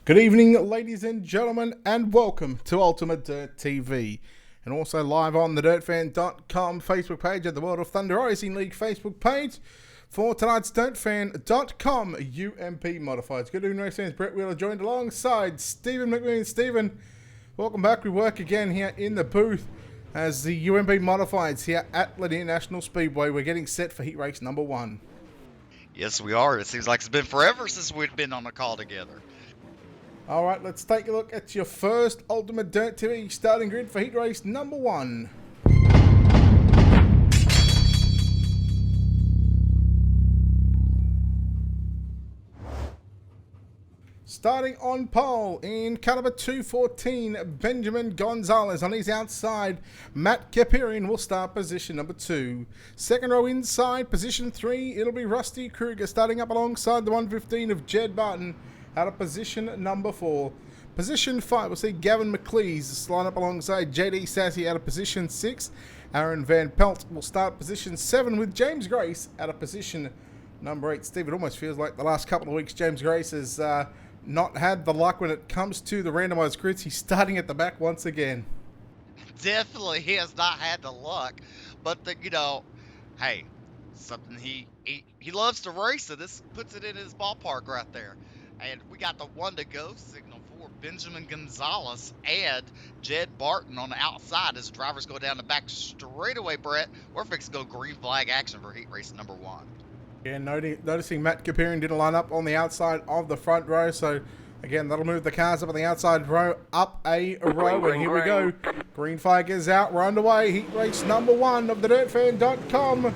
Good evening, ladies and gentlemen, and welcome to Ultimate Dirt TV. And also live on the dirtfan.com Facebook page and the World of Thunder Racing League Facebook page for tonight's dirtfan.com UMP Modifieds. Good evening, race fans. Brett Wheeler joined alongside Stephen McMillan. Stephen, welcome back. We work again here in the booth as the UMP Modifieds here at Lanier National Speedway. We're getting set for heat race number 1. Yes, we are. It seems like it's been forever since we've been on a call together. All right, let's take a look at your first Ultimate Dirt TV starting grid for heat race number 1. Starting on pole in car number 214, Benjamin Gonzalez. On his outside, Matt Kapirian will start position number 2. Second row inside, position 3, it'll be Rusty Kruger starting up alongside the 115 of Jed Barton out of position number 4. Position 5, we'll see Gavin McLeese line up alongside JD Sassy out of position 6. Aaron Van Pelt will start position 7 with James Grace out of position number 8. Steve, it almost feels like the last couple of weeks James Grace has not had the luck when it comes to the randomized grids. He's starting at the back once again. Definitely, he has not had the luck, but hey, something he loves to race, so this puts it in his ballpark right there. And we got the 1 to go signal for Benjamin Gonzalez and Jed Barton on the outside as drivers go down the back straightaway. Brett, we're fixing to go green flag action for heat race number 1. Yeah, noticing Matt Kapirian didn't line up on the outside of the front row, so again, that'll move the cars up on the outside row, up a row, and here we go. Green flag is out, we're underway. Heat race number 1 of the dirtfan.com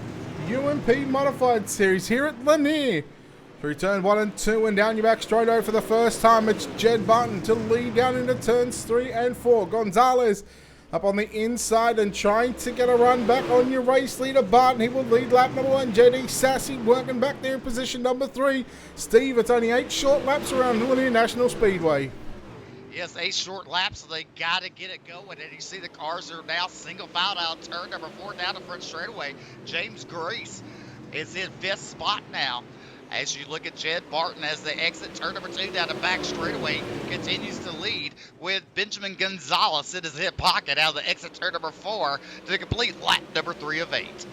UMP Modified Series here at Lanier. Through turn 1 and 2 and down your back straight over for the first time. It's Jed Barton to lead down into turns 3 and 4. Gonzalez up on the inside and trying to get a run back on your race leader Barton. He will lead lap number 1. JD Sassy working back there in position number 3. Steve, it's only 8 short laps around Lanier National Speedway. Yes, 8 short laps, so they got to get it going. And you see the cars are now single file out turn number 4 down the front straightaway. James Grace is in 5th spot now. As you look at Jed Barton as they exit turn number 2 down the back straightaway, continues to lead with Benjamin Gonzalez in his hip pocket out of the exit turn number 4 to complete lap number 3 of 8.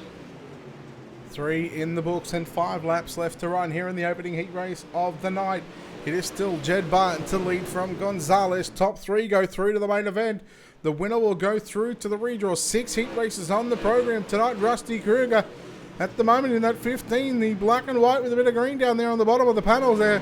3 in the books and 5 laps left to run here in the opening heat race of the night. It is still Jed Barton to lead from Gonzalez. Top 3 go through to the main event. The winner will go through to the redraw. 6 heat races on the program tonight. Rusty Kruger at the moment in that 15, the black and white with a bit of green down there on the bottom of the panels there,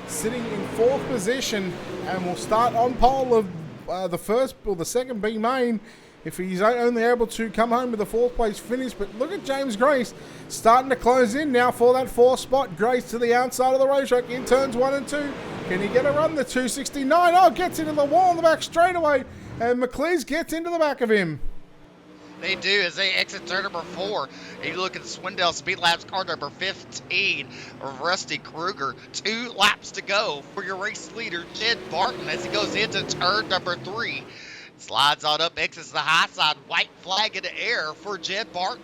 sitting in 4th position, and will start on pole of the first or the second B main if he's only able to come home with a 4th place finish. But look at James Grace starting to close in now for that 4th spot. Grace to the outside of the racetrack in turns 1 and 2. Can he get a run? The 269. Oh, gets into the wall in the back straightaway, and McLeese gets into the back of him. They do as they exit turn number 4. And you look at the Swindell Speed Labs car number 15 of Rusty Kruger. 2 laps to go for your race leader, Jed Barton, as he goes into turn number 3. Slides on up, exits the high side. White flag in the air for Jed Barton.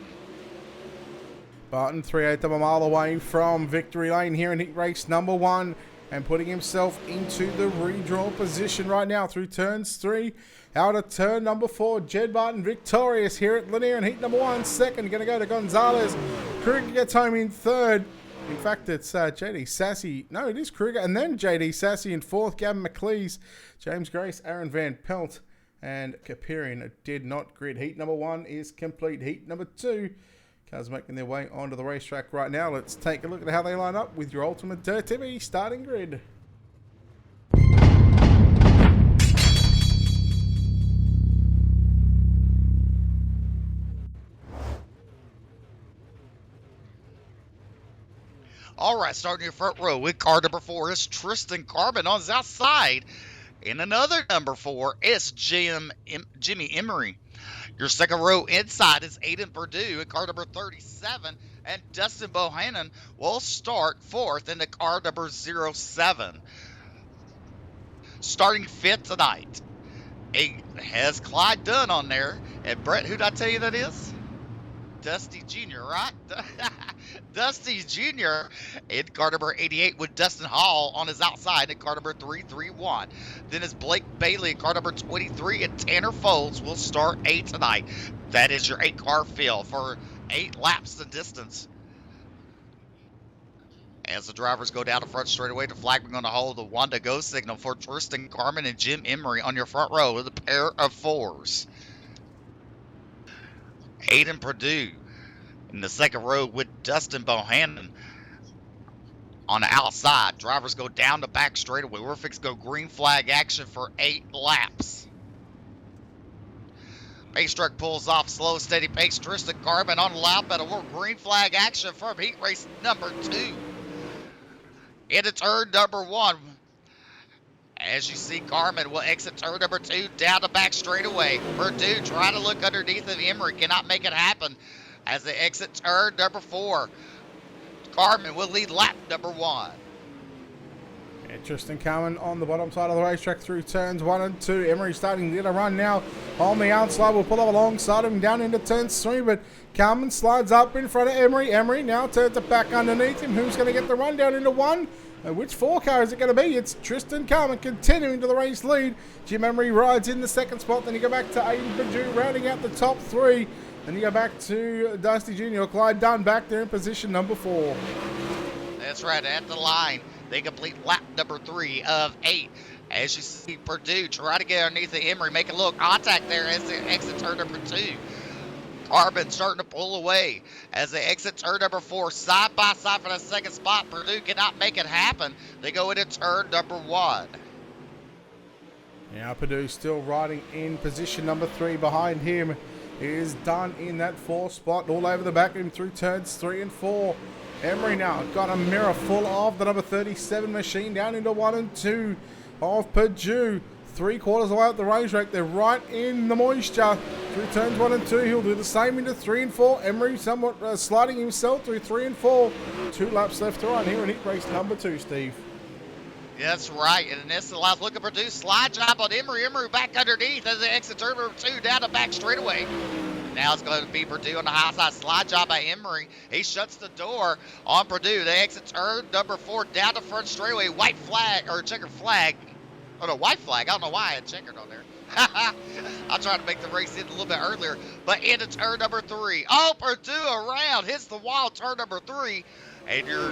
Barton, 3/8 of a mile away from victory lane here in heat race number 1. And putting himself into the redraw position right now through turns 3. Out of turn number 4, Jed Barton victorious here at Lanier in heat number 1. Second, going to go to Gonzalez. Kruger gets home in 3rd. In fact, it's JD Sassy. No, it is Kruger. And then JD Sassy in 4th. Gavin McLeese, James Grace, Aaron Van Pelt, and Kapirian did not grid. Heat number 1 is complete. Heat number 2. Cars making their way onto the racetrack right now. Let's take a look at how they line up with your Ultimate Dirt TV starting grid. All right, starting your front row with car number 4 is Tristan Carbon on his outside. In another number 4 is Jimmy Emery. Your second row inside is Aiden Perdue in car number 37, and Dustin Bohannon will start 4th in the car number 07. Starting 5th tonight, it has Clyde Dunn on there. And Brett, who did I tell you that is? Dusty Jr., right? Dusty Jr. in car number 88 with Dustin Hall on his outside in car number 331. Then it's Blake Bailey in car number 23, and Tanner Folds will start 8 tonight. That is your 8-car field for 8 laps the distance. As the drivers go down the front straightaway, the flagman going to hold the 1 to go signal for Tristan Carmen and Jim Emery on your front row with a pair of 4s. Aiden Purdue in the second row with Dustin Bohannon on the outside. Drivers go down the back straightaway. We're fixed to go green flag action for 8 laps. Pace truck pulls off slow, steady pace. Tristan Carmen on the loud pedal. We're green flag action from heat race number 2. Into turn number 1. As you see, Carmen will exit turn number 2 down the back straightaway. Purdue trying to look underneath of Emery. Cannot make it happen as they exit turn number 4. Carmen will lead lap number 1. Tristan Carmen on the bottom side of the racetrack through turns 1 and 2. Emery starting to get a run now on the outside. We'll pull up alongside him down into turns 3, but Carmen slides up in front of Emery. Emery now turns it back underneath him. Who's going to get the run down into 1? Which 4-car is it going to be? It's Tristan Carmen continuing to the race lead. Jim Emery rides in the second spot. Then you go back to Aiden Purdue rounding out the top 3. Then you go back to Dusty Jr. Clyde Dunn back there in position number 4. That's right, at the line. They complete lap number 3 of 8. As you see Purdue try to get underneath the Emery, make a little contact there as they exit turn number 2. Carmen starting to pull away as they exit turn number 4, side by side for the second spot. Purdue cannot make it happen. They go into turn number 1. Now Purdue still riding in position number 3. Behind him is Dunn in that 4th spot, all over the back of him through turns 3 and 4. Emery now got a mirror full of the number 37 machine down into 1 and 2 of Purdue. 3/4 away at the racetrack. They're right in the moisture through turns 1 and 2. He'll do the same into 3 and 4. Emery somewhat sliding himself through 3 and 4. 2 laps left to run here in heat race number 2, Steve. Yeah, that's right. And this allows look at Purdue slide job on Emery. Emery back underneath as they exit turn number 2 down the back straightaway. Now it's going to be Purdue on the high side. Slide job by Emery. He shuts the door on Purdue. They exit turn number 4 down the front straightaway. White flag, or checkered flag. Oh, no, white flag. I don't know why I had checkered on there. I tried to make the race end a little bit earlier. But into turn number 3. Oh, Purdue around. Hits the wall, turn number 3. And your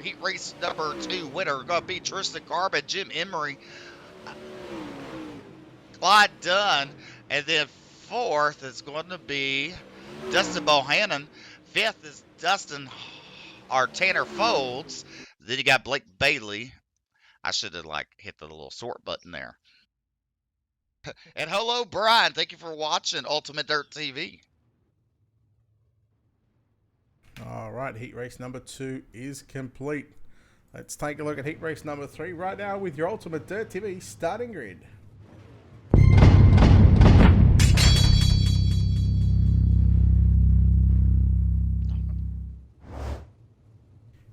heat race number 2 winner going to be Tristan Carmen, Jim Emery, Clyde Dunn, and then 4th is going to be Dustin Bohannon. 5th is Tanner Folds. Then you got Blake Bailey. I should have hit the little sort button there. And hello, Brian. Thank you for watching Ultimate Dirt TV. All right, heat race number 2 is complete. Let's take a look at heat race number 3 right now with your Ultimate Dirt TV starting grid.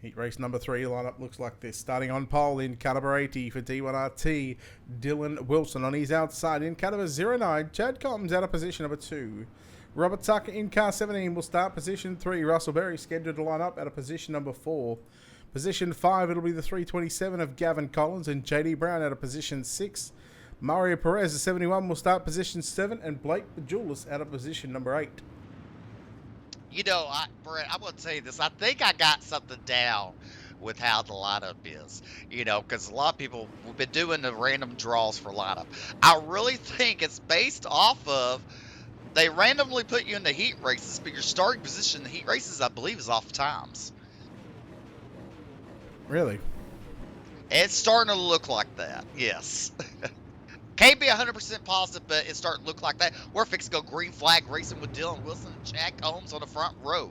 Heat race number 3 lineup looks like this. Starting on pole in car number 80 for D1RT, Dylan Wilson on his outside. In car number 09, Chad Combs out of position number 2. Robert Tucker in car 17 will start position 3. Russell Berry scheduled to line up out of position number 4. Position 5, it'll be the 327 of Gavin Collins and JD Brown out of position 6. Mario Perez, the 71, will start position 7, and Blake Julis out of position number 8. You know, Brett, I'm going to tell you this. I think I got something down with how the lineup is, because a lot of people have been doing the random draws for lineup. I really think it's based off of they randomly put you in the heat races, but your starting position in the heat races, I believe, is off times. Really? It's starting to look like that, yes. Can't be 100% positive, but it's starting to look like that. We're fixing to go green flag racing with Dylan Wilson and Chad Combs on the front row.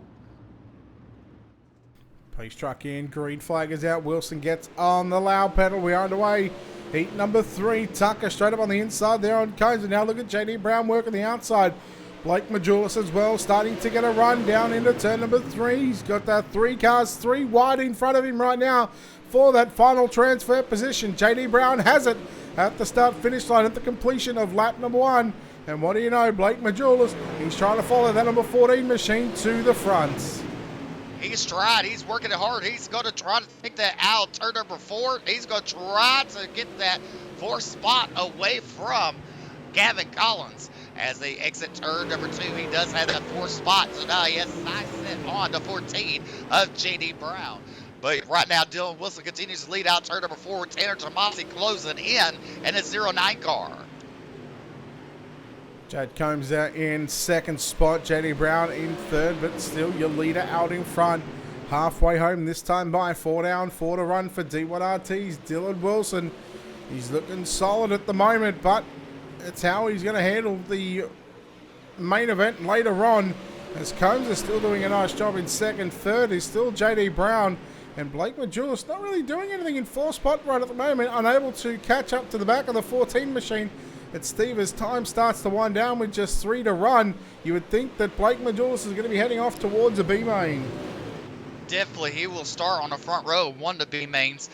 Pace truck in, green flag is out. Wilson gets on the loud pedal. We are underway. Heat number 3, Tucker straight up on the inside there on cones. And now look at JD Brown working the outside. Blake Majulis as well, starting to get a run down into turn number 3. He's got that 3 cars, 3 wide in front of him right now for that final transfer position. JD Brown has it at the start-finish line at the completion of lap number 1. And what do you know, Blake Majulis, he's trying to follow that number 14 machine to the front. He's tried. He's working it hard. He's going to try to take that out. Turn number 4. He's going to try to get that 4th spot away from Gavin Collins. As they exit turn number 2, he does have that 4th spot. So now he has sight set on the 14 of J.D. Brown. But right now, Dylan Wilson continues to lead out turn number 4 with Tanner Tomasi closing in a 09 car. Chad Combs out in 2nd spot, J.D. Brown in 3rd, but still your leader out in front. Halfway home this time by 4 down, 4 to run for D1RT's Dylan Wilson. He's looking solid at the moment, but it's how he's going to handle the main event later on, as Combs is still doing a nice job in 2nd. 3rd is still J.D. Brown, and Blake Majulis not really doing anything in 4th spot right at the moment, unable to catch up to the back of the 14 machine. But Steve, as time starts to wind down with just 3 to run, you would think that Blake Majulis is going to be heading off towards a B main. Definitely, he will start on the front row, 1 to B mains.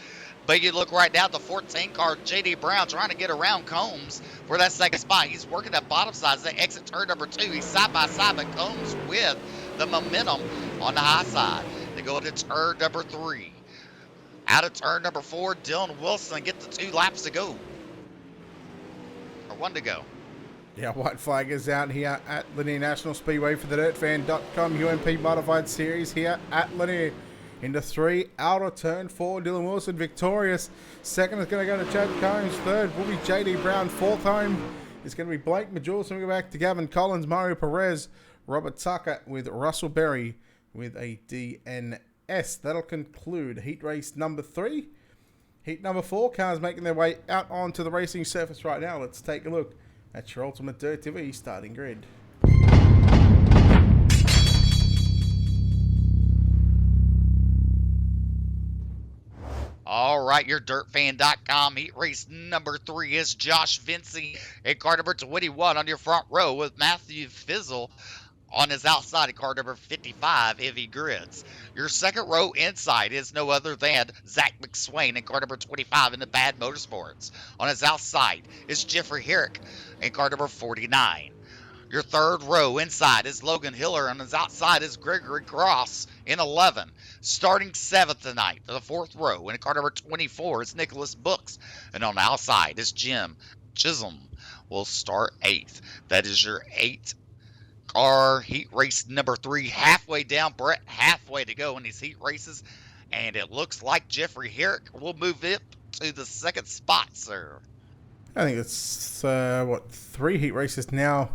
But you look right now, the 14 car, J.D. Brown, trying to get around Combs for that 2nd spot. He's working that bottom side as they exit turn number 2. He's side by side, but Combs with the momentum on the high side. They go to turn number 3. Out of turn number 4, Dylan Wilson gets the 2 laps to go. Or 1 to go. Yeah, white flag is out here at Lanier National Speedway for the DirtFan.com UMP Modified Series here at Lanier. Into 3, out of turn 4, Dylan Wilson victorious. 2nd is going to go to Chad Combs. 3rd will be J.D. Brown. 4th home is going to be Blake Majulis. And we go back to Gavin Collins, Mario Perez, Robert Tucker with Russell Berry with a DNS. That'll conclude heat race number 3. Heat number 4, cars making their way out onto the racing surface right now. Let's take a look at your Ultimate Dirt TV starting grid. All right, your DirtFan.com heat race number 3 is Josh Vincey in car number 21 on your front row with Matthew Fizzle on his outside in car number 55, Ivy Grids. Your 2nd row inside is no other than Zach McSwain in car number 25 in the Bad Motorsports. On his outside is Jeffrey Herrick in car number 49. Your 3rd row inside is Logan Hiller. On his outside is Gregory Cross in 11. Starting 7th tonight, the 4th row in car number 24 is Nicholas Books. And on the outside is Jim Chisholm. Will start 8th. That is your 8 car heat race number 3. Halfway down, Brett, halfway to go in these heat races. And it looks like Jeffrey Herrick will move up to the 2nd spot, sir. I think it's, 3 heat races now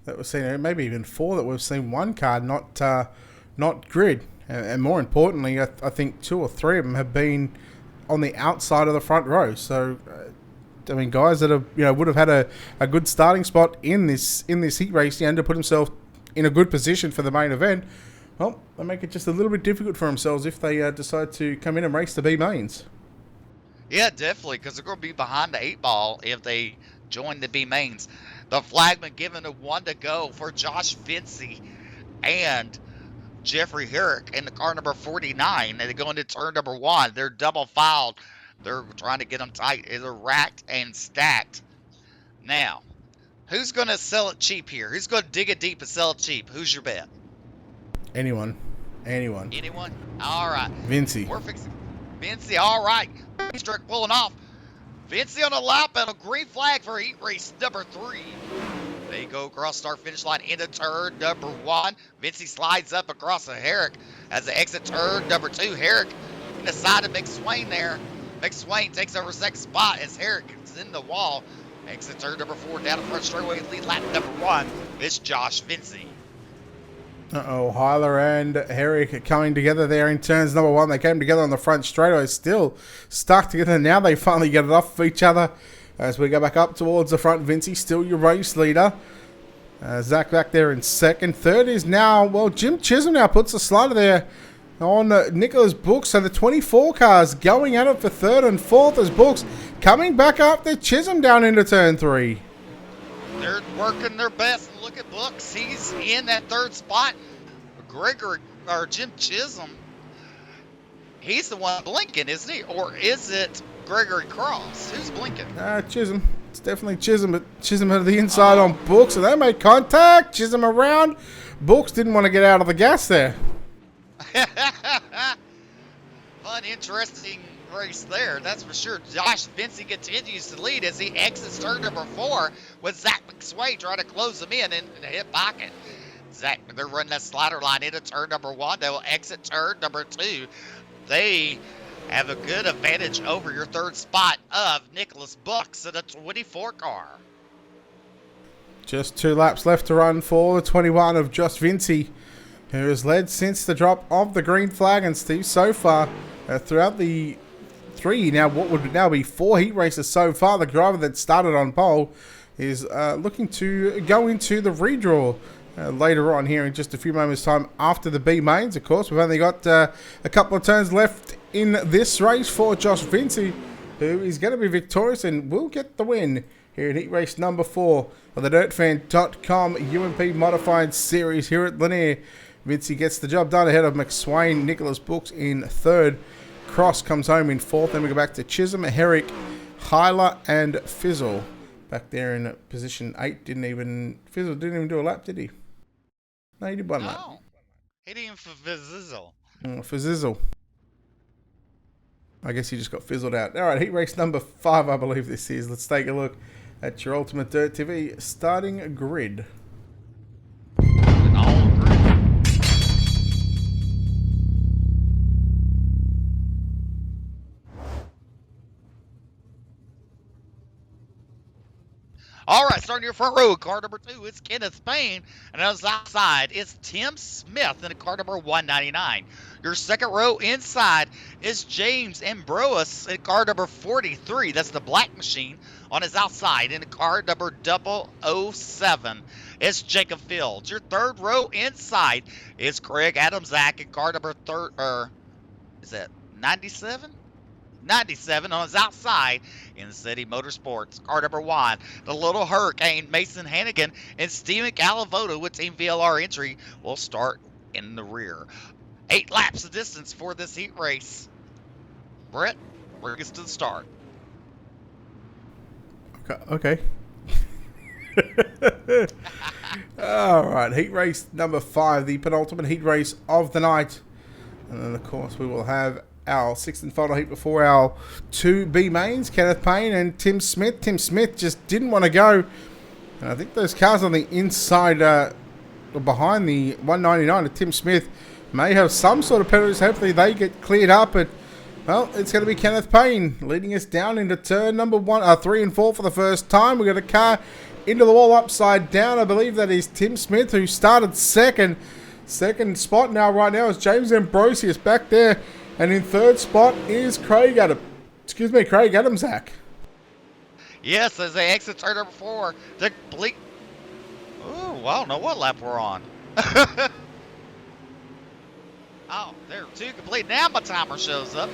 that we've seen, maybe even 4 that we've seen one car, not grid. And more importantly, I think 2 or 3 of them have been on the outside of the front row. So, I mean, guys that have, would have had a good starting spot in this heat race, to put himself in a good position for the main event. Well, they make it just a little bit difficult for themselves if they decide to come in and race the B mains. Yeah, definitely, because they're going to be behind the 8 ball if they join the B mains. The flagman given a 1 to go for Josh Vincey and Jeffrey Herrick in the car number 49. And they go into turn number 1. They're double filed. They're trying to get them tight. They're racked and stacked. Now, who's going to sell it cheap here? Who's going to dig it deep and sell it cheap? Who's your bet? Anyone. Anyone? All right. Vincey. We're fixing Vincey. All right. Racetrack pulling off. Vincey on the lap and a green flag for heat race number 3. They go across start finish line into turn number 1. Vincey slides up across the Herrick as they exit turn number 2. Herrick in the side of McSwain there. McSwain takes over 2nd spot as Herrick is in the wall. Exit turn number 4 down the front straightaway. Lead lap number 1. It's Josh Vincey. Hyler and Herrick are coming together there in turns number 1. They came together on the front straightaway, still stuck together. Now they finally get it off of each other as we go back up towards the front. Vincey still your race leader. Zach back there in 2nd. 3rd is now, Jim Chisholm now puts a slider there on Nicholas Books. So the 24 cars going at it for 3rd and 4th as Books coming back up to Chisholm down into turn 3. They're working their best. Look at Books. He's in that 3rd spot. Jim Chisholm, he's the one blinking, isn't he? Or is it Gregory Cross? Who's blinking? Chisholm. It's definitely Chisholm, but Chisholm at the inside on Books, and they make contact. Chisholm around. Books didn't want to get out of the gas there. Fun, interesting race there, that's for sure. Josh Vincey continues to lead as he exits turn number 4 with Zach McSway trying to close him in and hit pocket. Zach, they're running that slider line into turn number 1. They will exit turn number 2. They have a good advantage over your third spot of Nicholas Bucks in a 24 car. Just 2 laps left to run for the 21 of Josh Vincey, who has led since the drop of the green flag. And Steve, so far, throughout the 3, now what would now be 4 heat races so far, the driver that started on pole is looking to go into the redraw later on here in just a few moments' time after the B mains. Of course, we've only got a couple of turns left in this race for Josh Vincey, who is going to be victorious and will get the win here in heat race number 4 of the DirtFan.com UMP Modified Series here at Lanier. Vincey gets the job done ahead of McSwain. Nicholas Books in 3rd. Cross comes home in 4th. Then we go back to Chisholm, Herrick, Hyler, and Fizzle. Back there in position 8. Fizzle didn't even do a lap, did he? No, he did one lap. No, he didn't for Fizzle. Fizzle. I guess he just got fizzled out. All right, heat race number 5, I believe this is. Let's take a look at your Ultimate Dirt TV starting grid. And all grid. All right, starting your front row, car number 2, it's Kenneth Payne, and on his outside, it's Tim Smith in car number 199. Your second row inside is James Ambrose in car number 43. That's the black machine on his outside. In car number 007, it's Jacob Fields. Your third row inside is Craig Adamsack in car number 97? 97 on his outside in City Motorsports. Car number 1, the Little Hurricane, Mason Hannigan, and Steven Galavoto with Team VLR entry will start in the rear. 8 laps of distance for this heat race. Brett, bring us to the start. Okay. All right, heat race number 5, the penultimate heat race of the night. And then, of course, we will have our 6th and final heat before our 2 B mains, Kenneth Payne and Tim Smith. Tim Smith just didn't want to go. And I think those cars on the inside, behind the 199 of Tim Smith, may have some sort of penalties. Hopefully they get cleared up. But, well, it's going to be Kenneth Payne leading us down into turn number 3 and 4 for the first time. We've got a car into the wall upside down. I believe that is Tim Smith, who started second. Second spot right now is James Ambrosius back there. And in 3rd spot is Craig Adamsack. Yes, as they exit turn number 4, the complete. Ooh, I don't know what lap we're on. Oh, they're 2 complete. Now my timer shows up.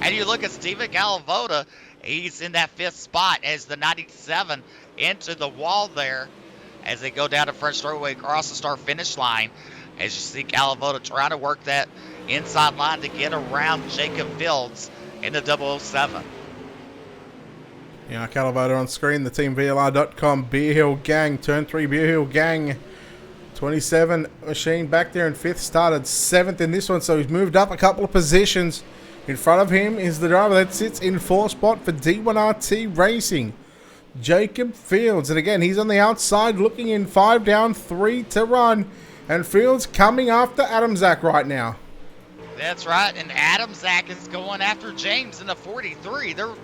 And you look at Steven Galavoda. He's in that 5th spot as the 97 into the wall there as they go down the front straightaway across the start-finish line. As you see Galavoda trying to work that inside line to get around Jacob Fields in the 007. Yeah, Galavoda on screen, the Team VLR.com Beer Hill Gang, turn 3 Beer Hill Gang. 27 machine back there in 5th, started 7th in this one, so he's moved up a couple of positions. In front of him is the driver that sits in 4th spot for D1RT Racing, Jacob Fields. And again, he's on the outside looking in 5 down, 3 to run. And Fields coming after Adamsack right now. That's right, and Adamsack is going after James in the 43. They're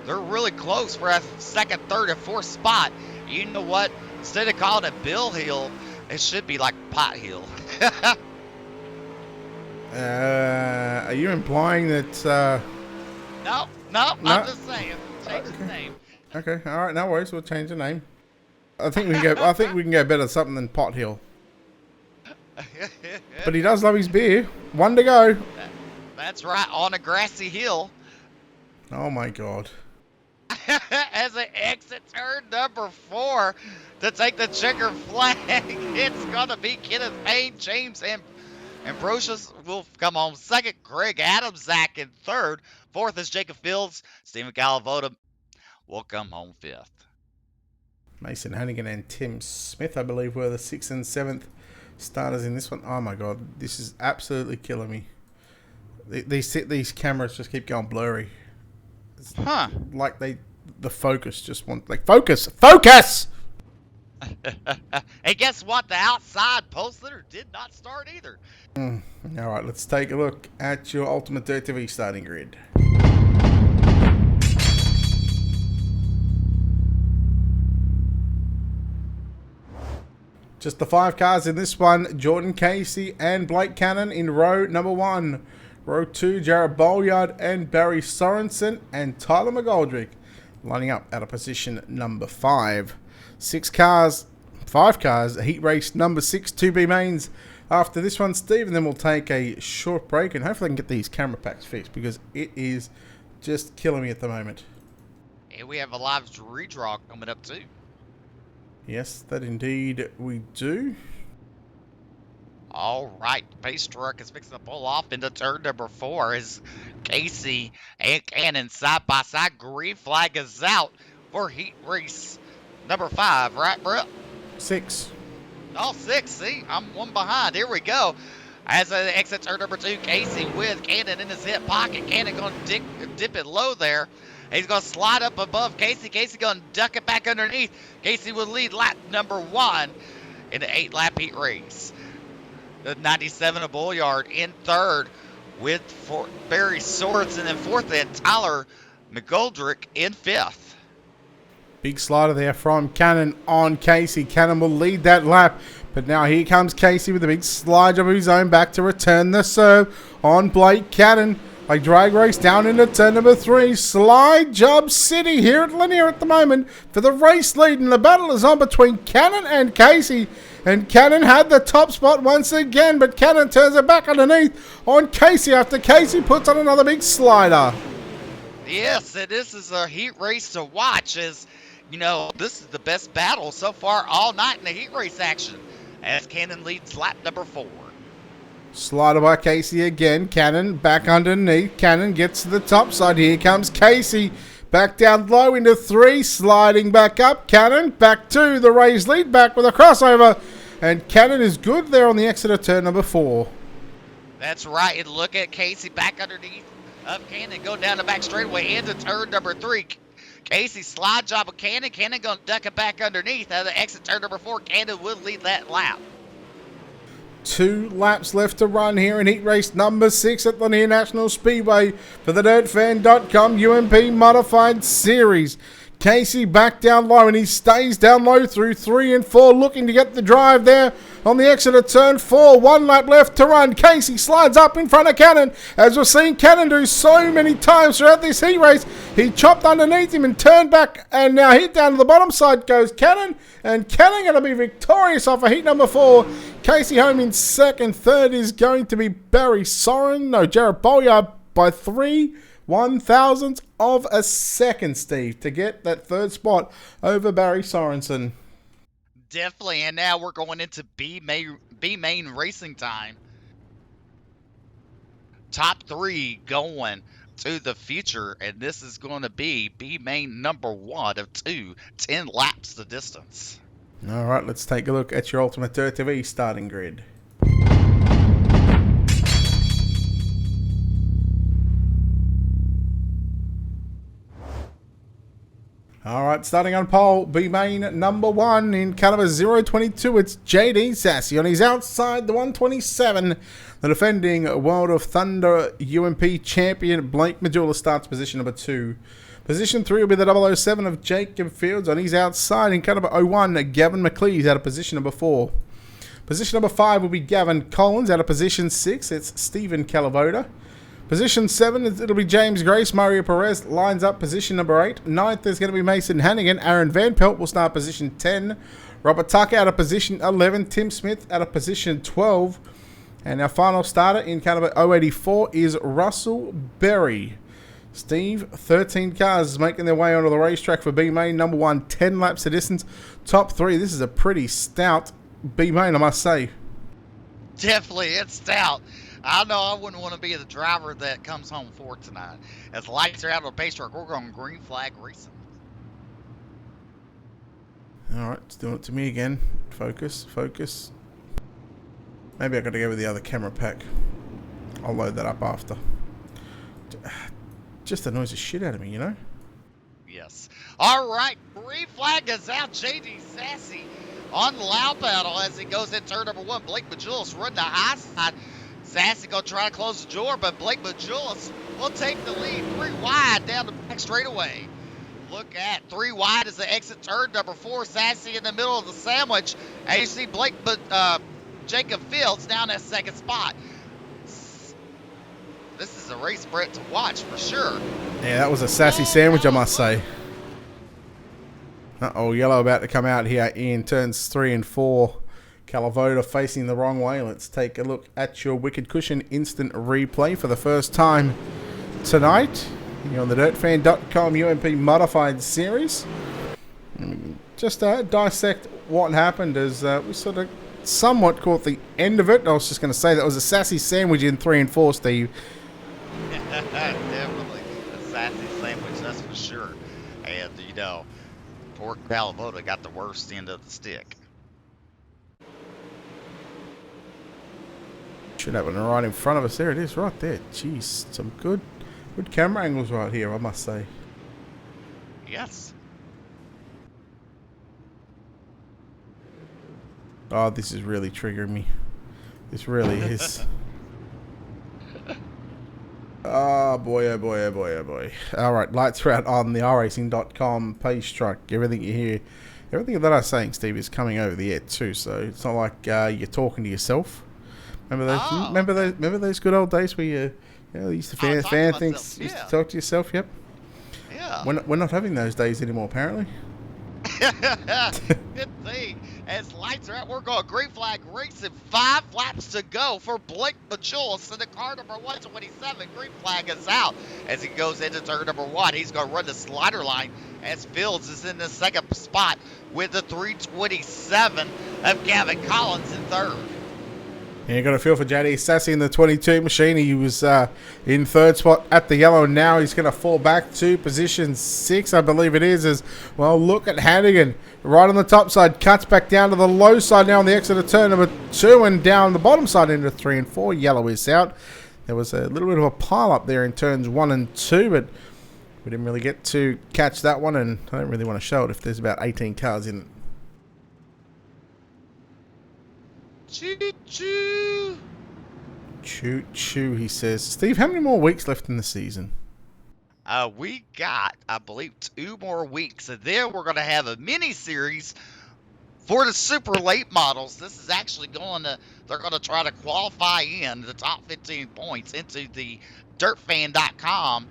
really close for a 2nd, 3rd, and 4th spot. You know what? Instead of calling it Bill Hill, it should be like Pot Hill. Are you implying that? No, I'm just saying. Change his name. Okay, all right, no worries. We'll change the name. I think we can go. I think we can go better something than Pot Hill. But he does love his beer. 1 to go. That's right, on a grassy hill. Oh my God. As they exit turn number 4 to take the checker flag, it's going to be Kenneth Payne, James Ambrosius will come home 2nd, Greg Adamsack in 3rd. 4th is Jacob Fields. Steven Galavoda will come home fifth. Mason Hannigan and Tim Smith, I believe, were the 6th and 7th starters in this one. Oh my god, this is absolutely killing me. These cameras just keep going blurry. It's like the focus just want focus. Hey, guess what? The outside post litter did not start either. All right, let's take a look at your Ultimate Dirt TV starting grid. Just the 5 cars in this one: Jordan Casey and Blake Cannon in row number 1. Row 2, Jared Bolyard and Barry Sorensen and Tyler McGoldrick lining up at a position number 5. 5 cars, heat race number 6, 2B mains. After this one, Steve, and then we'll take a short break and hopefully I can get these camera packs fixed because it is just killing me at the moment. And we have a live redraw coming up too. Yes, that indeed we do. All right, pace truck is fixing to pull off into turn number 4 as Casey and Cannon side by side. Green flag is out for heat race number 5, right, Brett? 6. Oh, 6. See, I'm one behind. Here we go. As I exit turn number 2, Casey with Cannon in his hip pocket. Cannon going to dip it low there. He's going to slide up above Casey. Casey going to duck it back underneath. Casey will lead lap number 1 in the 8-lap heat race. The 97 of Bolyard in third with Barry Sorensen in fourth and Tyler McGoldrick in fifth. Big slider there from Cannon on Casey. Cannon will lead that lap. But now here comes Casey with a big slide job of his own back to return the serve on Blake Cannon. A drag race down into turn number 3. Slide job city here at Lanier at the moment for the race lead. And the battle is on between Cannon and Casey. And Cannon had the top spot once again. But Cannon turns it back underneath on Casey after Casey puts on another big slider. Yes, and this is a heat race to watch as, you know, this is the best battle so far all night in the heat race action as Cannon leads lap number 4. Slider by Casey again. Cannon back underneath. Cannon gets to the top side. Here comes Casey. Back down low into 3. Sliding back up. Cannon back to the raised lead. Back with a crossover. And Cannon is good there on the exit of turn number 4. That's right. And look at Casey back underneath of Cannon. Go down the back straightaway into turn number 3. Casey slide job of Cannon. Cannon going to duck it back underneath. Out of the exit turn number 4, Cannon will lead that lap. 2 laps left to run here in heat race number 6 at Lanier National Speedway for the DirtFan.com UMP Modified Series. Casey back down low and he stays down low through 3 and 4, looking to get the drive there on the exit of turn 4. 1 lap left to run. Casey slides up in front of Cannon, as we've seen Cannon do so many times throughout this heat race. He chopped underneath him and turned back, and now hit down to the bottom side goes Cannon, and Cannon going to be victorious off of heat number 4. Casey home in second. Third is going to be Jared Bolyard by 3/1000ths of a second, Steve, to get that third spot over Barry Sorensen. Definitely, and now we're going into B main racing time. Top 3 going to the future, and this is going to be B main number 1 of 2, 10 laps the distance. All right, let's take a look at your Ultimate Dirt TV starting grid. All right, starting on pole, B main number 1 in caliber 022. It's JD Sassy on his outside, the 127. The defending World of Thunder UMP champion Blake Majula starts position number 2. Position 3 will be the 007 of Jacob Fields on his outside. In caliber 01, Gavin McLeese out of position number 4. Position number 5 will be Gavin Collins out of position 6. It's Stephen Calavoda. Position 7, it'll be James Grace. Mario Perez lines up position number 8. 9th is going to be Mason Hannigan. Aaron Van Pelt will start position 10. Robert Tucker out of position 11. Tim Smith out of position 12. And our final starter in caliber 084 is Russell Berry. Steve, 13 cars making their way onto the racetrack for B main number 1. 10 laps of distance. Top 3. This is a pretty stout B main, I must say. Definitely, it's stout. I know I wouldn't want to be the driver that comes home fourth tonight. As the lights are out on the pace track, we're going green flag racing. Alright, it's doing it to me again. Focus, focus. Maybe I gotta go with the other camera pack. I'll load that up after. Just annoys the shit out of me, you know? Yes. All right. Green flag is out. JD Sassy on the loud battle as he goes in turn number 1. Blake Majulis running the high side. Sassy going to try to close the door, but Blake Majulis will take the lead. 3 wide down the back straightaway. Look at 3 wide as they exit turn number 4. Sassy in the middle of the sandwich. And you see Jacob Fields down that second spot. This is a race, Brett, to watch for sure. Yeah, that was a sassy sandwich, I must say. Uh-oh, yellow about to come out here in turns 3 and 4. Calavoda facing the wrong way. Let's take a look at your Wicked Cushion instant replay for the first time tonight. You're on the dirtfan.com UMP Modified series. Just dissect what happened as we sort of somewhat caught the end of it. I was just going to say that was a sassy sandwich in 3 and 4, Steve. Definitely a sassy sandwich, that's for sure. And, you know, poor Calavoda got the worst end of the stick. Should have one right in front of us. There it is, right there. Jeez, some good camera angles right here, I must say. Yes. Oh, this is really triggering me. This really is. Oh boy, oh boy, oh boy, oh boy. Alright, lights are out on the iRacing.com page truck. Everything you hear, everything that I'm saying, Steve, is coming over the air too, so it's not like you're talking to yourself. Remember those? Oh. Remember those good old days where you used to fan things, used to talk to yourself? Yep. Yeah. We're not having those days anymore, apparently. Good thing. As lights are out, we're going green flag racing. 5 laps to go for Blake Majulis in the car number 127. Green flag is out as he goes into turn number 1. He's going to run the slider line as Fields is in the second spot with the 327 of Gavin Collins in third. And you got a feel for JD Sassy in the 22 machine. He was in third spot at the yellow. Now he's going to fall back to position 6, I believe it is. As well, look at Hannigan right on the top side. Cuts back down to the low side now on the exit of turn number 2 and down the bottom side into 3 and 4. Yellow is out. There was a little bit of a pile up there in turns 1 and 2, but we didn't really get to catch that one. And I don't really want to show it if there's about 18 cars in it. Choo-choo. Choo-choo, he says. Steve, how many more weeks left in the season? We got, I believe, 2 more weeks, and then we're going to have a mini-series for the super late models. This is actually they're going to try to qualify in the top 15 points into the dirtfan.com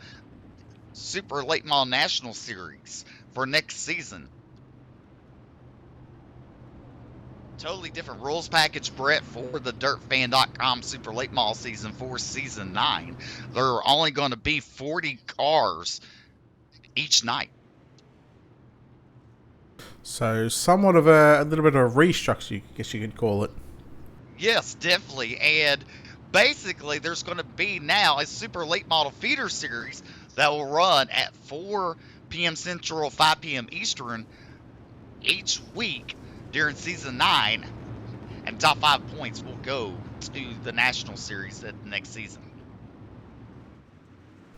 Super Late Model National Series for next season. Totally different rules package, Brett, for the dirtfan.com Super Late Model Season 4 Season 9. There are only going to be 40 cars each night. So somewhat of a little bit of a restructure, I guess you could call it. Yes, definitely. And basically, there's going to be now a Super Late Model Feeder Series that will run at 4 p.m. Central, 5 p.m. Eastern each week during Season 9, and top 5 points will go to the National Series at the next season.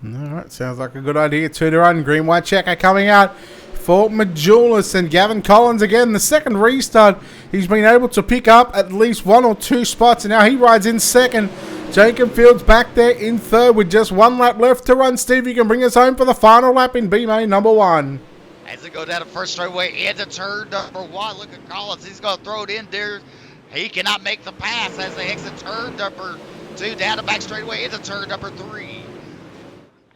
Alright, sounds like a good idea. 2 to run. Green white checker coming out for Majulis and Gavin Collins again. The second restart, he's been able to pick up at least 1 or 2 spots, and now he rides in second. Jacob Fields back there in third with just 1 lap left to run. Steve, you can bring us home for the final lap in B-Main number 1. As they go down the first straightaway into turn number 1, look at Collins. He's going to throw it in there. He cannot make the pass as they exit turn number 2 down the back straightaway into turn number 3.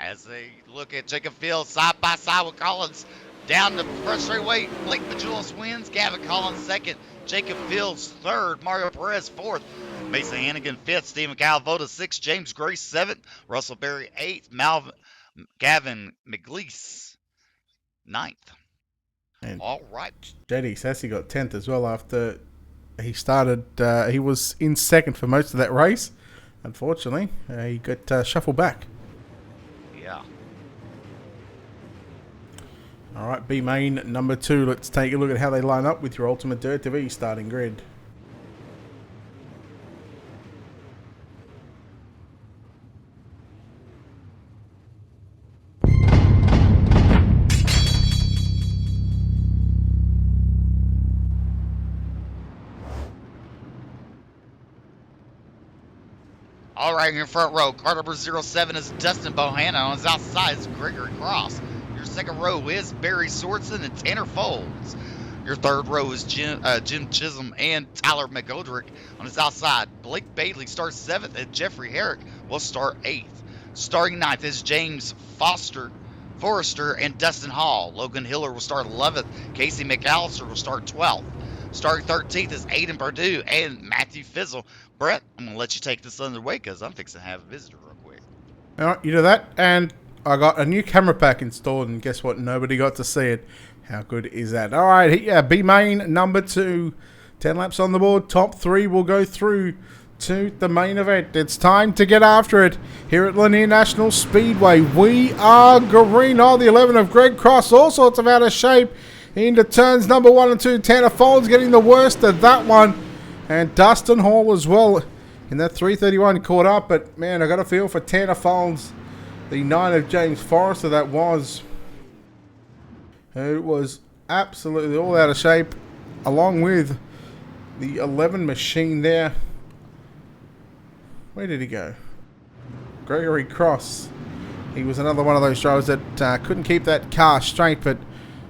As they look at Jacob Fields side by side with Collins down the first straightaway, Blake Majulis wins. Gavin Collins second. Jacob Fields third. Mario Perez fourth. Mason Hannigan fifth. Stephen Calavoda sixth. James Grace seventh. Russell Berry eighth. Gavin McLeese ninth. And all right. JD Sassy got 10th as well after he started. He was in second for most of that race. Unfortunately, he got shuffled back. Yeah. All right, B main number 2. Let's take a look at how they line up with your Ultimate Dirt to V starting grid. All right, in your front row, car number 07 is Dustin Bohannon. On his outside is Gregory Cross. Your second row is Barry Sorensen and Tanner Folds. Your third row is Jim Chisholm and Tyler McGoldrick. On his outside, Blake Bailey starts 7th and Jeffrey Herrick will start 8th. Starting 9th is James Forrester and Dustin Hall. Logan Hiller will start 11th. Casey McAllister will start 12th. Starting 13th is Aiden Purdue and Matthew Fizzle. Brett, I'm going to let you take this underway because I'm fixing to have a visitor real quick. All right, you do that, and I got a new camera pack installed, and guess what? Nobody got to see it. How good is that? All right, yeah, B main number 2. 10 laps on the board. Top 3 will go through to the main event. It's time to get after it here at Lanier National Speedway. We are green. Oh, the 11 of Greg Cross, all sorts of out of shape into turns number 1 and 2. Tanner Folds getting the worst of that one. And Dustin Hall as well in that 331 caught up. But, man, I got a feel for Tanner Folds, the 9 of James Forrester that was. It was absolutely all out of shape, along with the 11 machine there. Where did he go? Gregory Cross. He was another one of those drivers that couldn't keep that car straight, but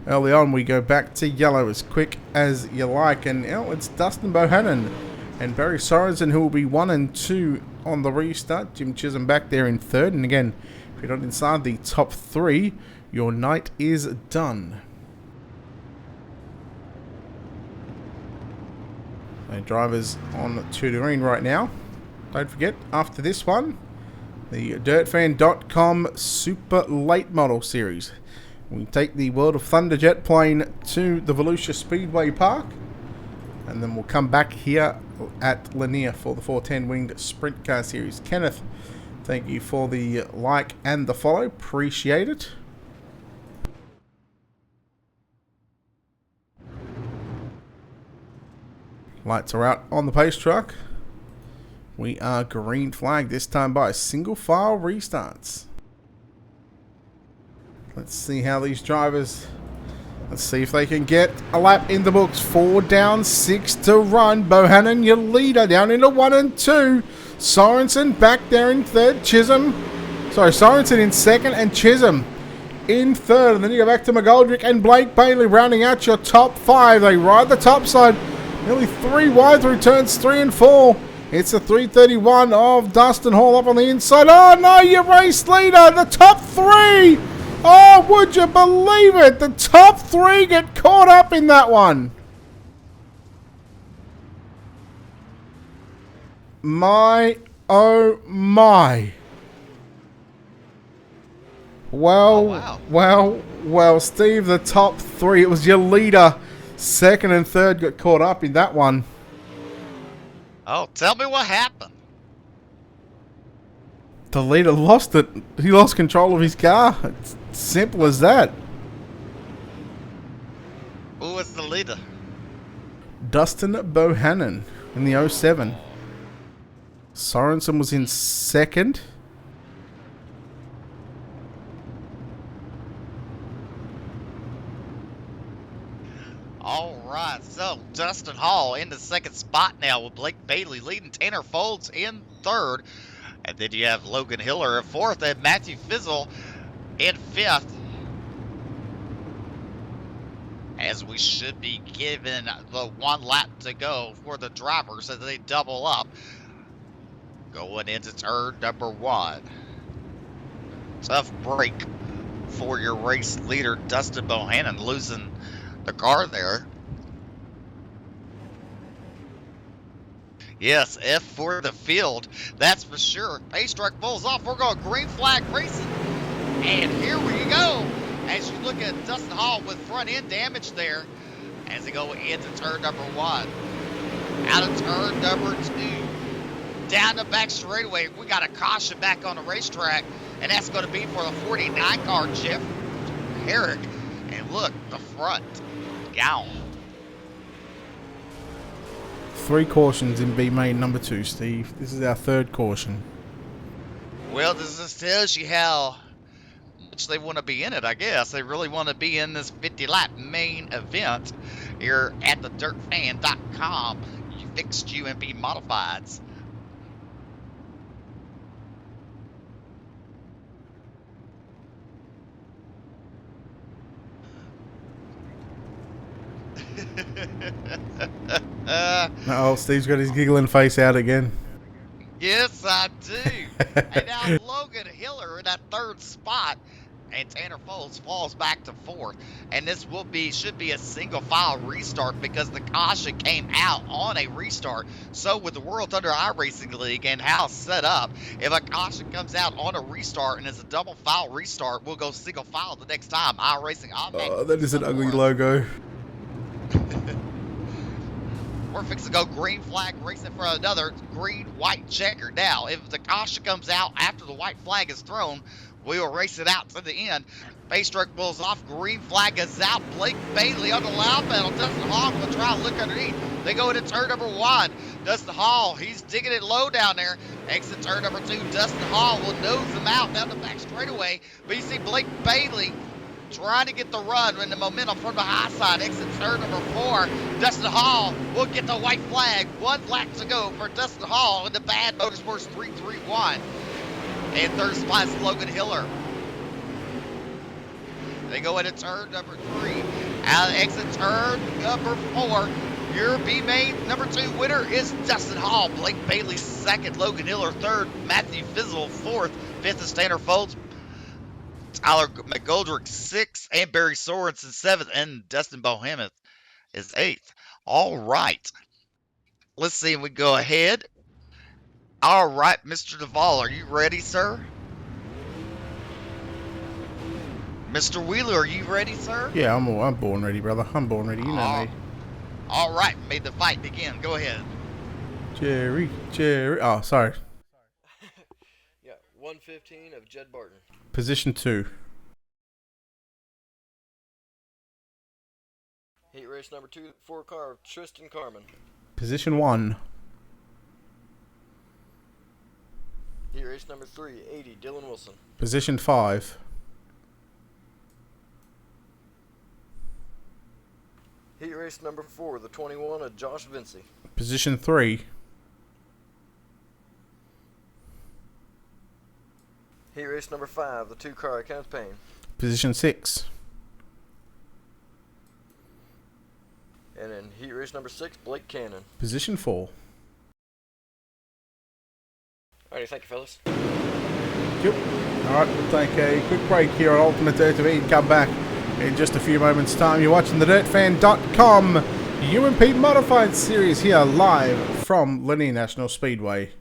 early on we go back to yellow as quick as you like. And now it's Dustin Bohannon and Barry Sorensen who will be 1 and 2 on the restart. Jim Chisholm back there in 3rd. And again, if you're not inside the top 3, your night is done. So drivers on to the green right now. Don't forget, after this one, the DirtFan.com Super Late Model Series. We take the World of Thunder jet plane to the Volusia Speedway Park, and then we'll come back here at Lanier for the 410 Winged Sprint Car Series. Kenneth, thank you for the like and the follow. Appreciate it. Lights are out on the pace truck. We are green flag, this time by single file restarts. Let's see how these drivers, let's see if they can get a lap in the books. 4 down, 6 to run. Bohannon, your leader, down into 1 and 2. Sorensen back there in 3rd. Sorensen in 2nd and Chisholm in 3rd. And then you go back to McGoldrick and Blake Bailey rounding out your top 5. They ride the top side, nearly 3 wide through turns 3 and 4. It's a 331 of Dustin Hall up on the inside. Oh no, your race leader, the top 3. Oh, would you believe it? The top 3 get caught up in that one. My, oh my. Well, oh, wow. well, Steve, the top 3. It was your leader. 2nd and 3rd got caught up in that one. Oh, tell me what happened. The leader lost it. He lost control of his car. It's simple as that. Who was the leader? Dustin Bohannon in the 07. Sorensen was in 2nd. All right, so Dustin Hall in the 2nd spot now with Blake Bailey leading. Tanner Folds in 3rd. And then you have Logan Hiller in 4th and Matthew Fizzle in 5th. As we should be given the 1 lap to go for the drivers as they double up. Going into turn number 1. Tough break for your race leader, Dustin Bohannon, losing the car there. Yes, F for the field, that's for sure. Pace truck pulls off. We're going green flag racing. And here we go. As you look at Dustin Hall with front end damage there as they go into turn number 1. Out of turn number 2. Down the back straightaway. We got a caution back on the racetrack. And that's going to be for the 49 car, Jeff Herrick. And look, the front, gone. 3 cautions in B main number 2, Steve. This is our 3rd caution. Well, this just tells you how much they want to be in it, I guess. They really want to be in this 50-lap main event here at the dirtfan.com. You fixed UMP Modifieds. Oh, Steve's got his giggling face out again. Yes, I do. And now Logan Hiller in that 3rd spot, and Tanner Foles falls back to 4th. And this should be a single file restart because the caution came out on a restart. So with the World Thunder iRacing League and how it's set up, if a caution comes out on a restart and it's a double file restart, we'll go single file the next time. iRacing automatically. Oh, that is an ugly logo. We're fixing to go green flag racing for another green-white checker. Now, if the caution comes out after the white flag is thrown, we will race it out to the end. Base truck pulls off. Green flag is out. Blake Bailey on the loud pedal. Dustin Hall will try to look underneath. They go into turn number 1. Dustin Hall, he's digging it low down there. Exit turn number 2. Dustin Hall will nose him out down the back straightaway. But you see Blake Bailey trying to get the run when the momentum from the high side. Exit turn number 4. Dustin Hall will get the white flag. 1 lap to go for Dustin Hall in the Bad Motorsports 331. And 3rd spot is Logan Hiller. They go into turn number 3. Out exit turn number 4. Your B main number 2 winner is Dustin Hall. Blake Bailey 2nd. Logan Hiller 3rd. Matthew Fizzle 4th. 5th is Tanner Folds. Tyler McGoldrick 6th, and Barry Sorensen 7th, and Dustin Bohemuth is 8th. All right. Let's see if we go ahead. All right, Mr. Duvall, are you ready, sir? Mr. Wheeler, are you ready, sir? Yeah, I'm born ready, brother. I'm born ready. You know me. All right, may the fight begin. Go ahead. Jerry. Oh, sorry. Yeah, 115 of Jed Barton. Position 2. Heat race number 2, 4 car of Tristan Carman. Position 1. Heat race number 3, 80, Dylan Wilson. Position 5. Heat race number 4, the 21 of Josh Vinci. Position 3. Heat race number 5, the 2 car of Kenneth Payne. Position 6. And in heat race number 6, Blake Cannon. Position 4. Alrighty, thank you, fellas. Yep. Alright, we'll take a quick break here on Ultimate Dirt TV and come back in just a few moments' time. You're watching the dirtfan.com UMP Modified series here live from Lanier National Speedway.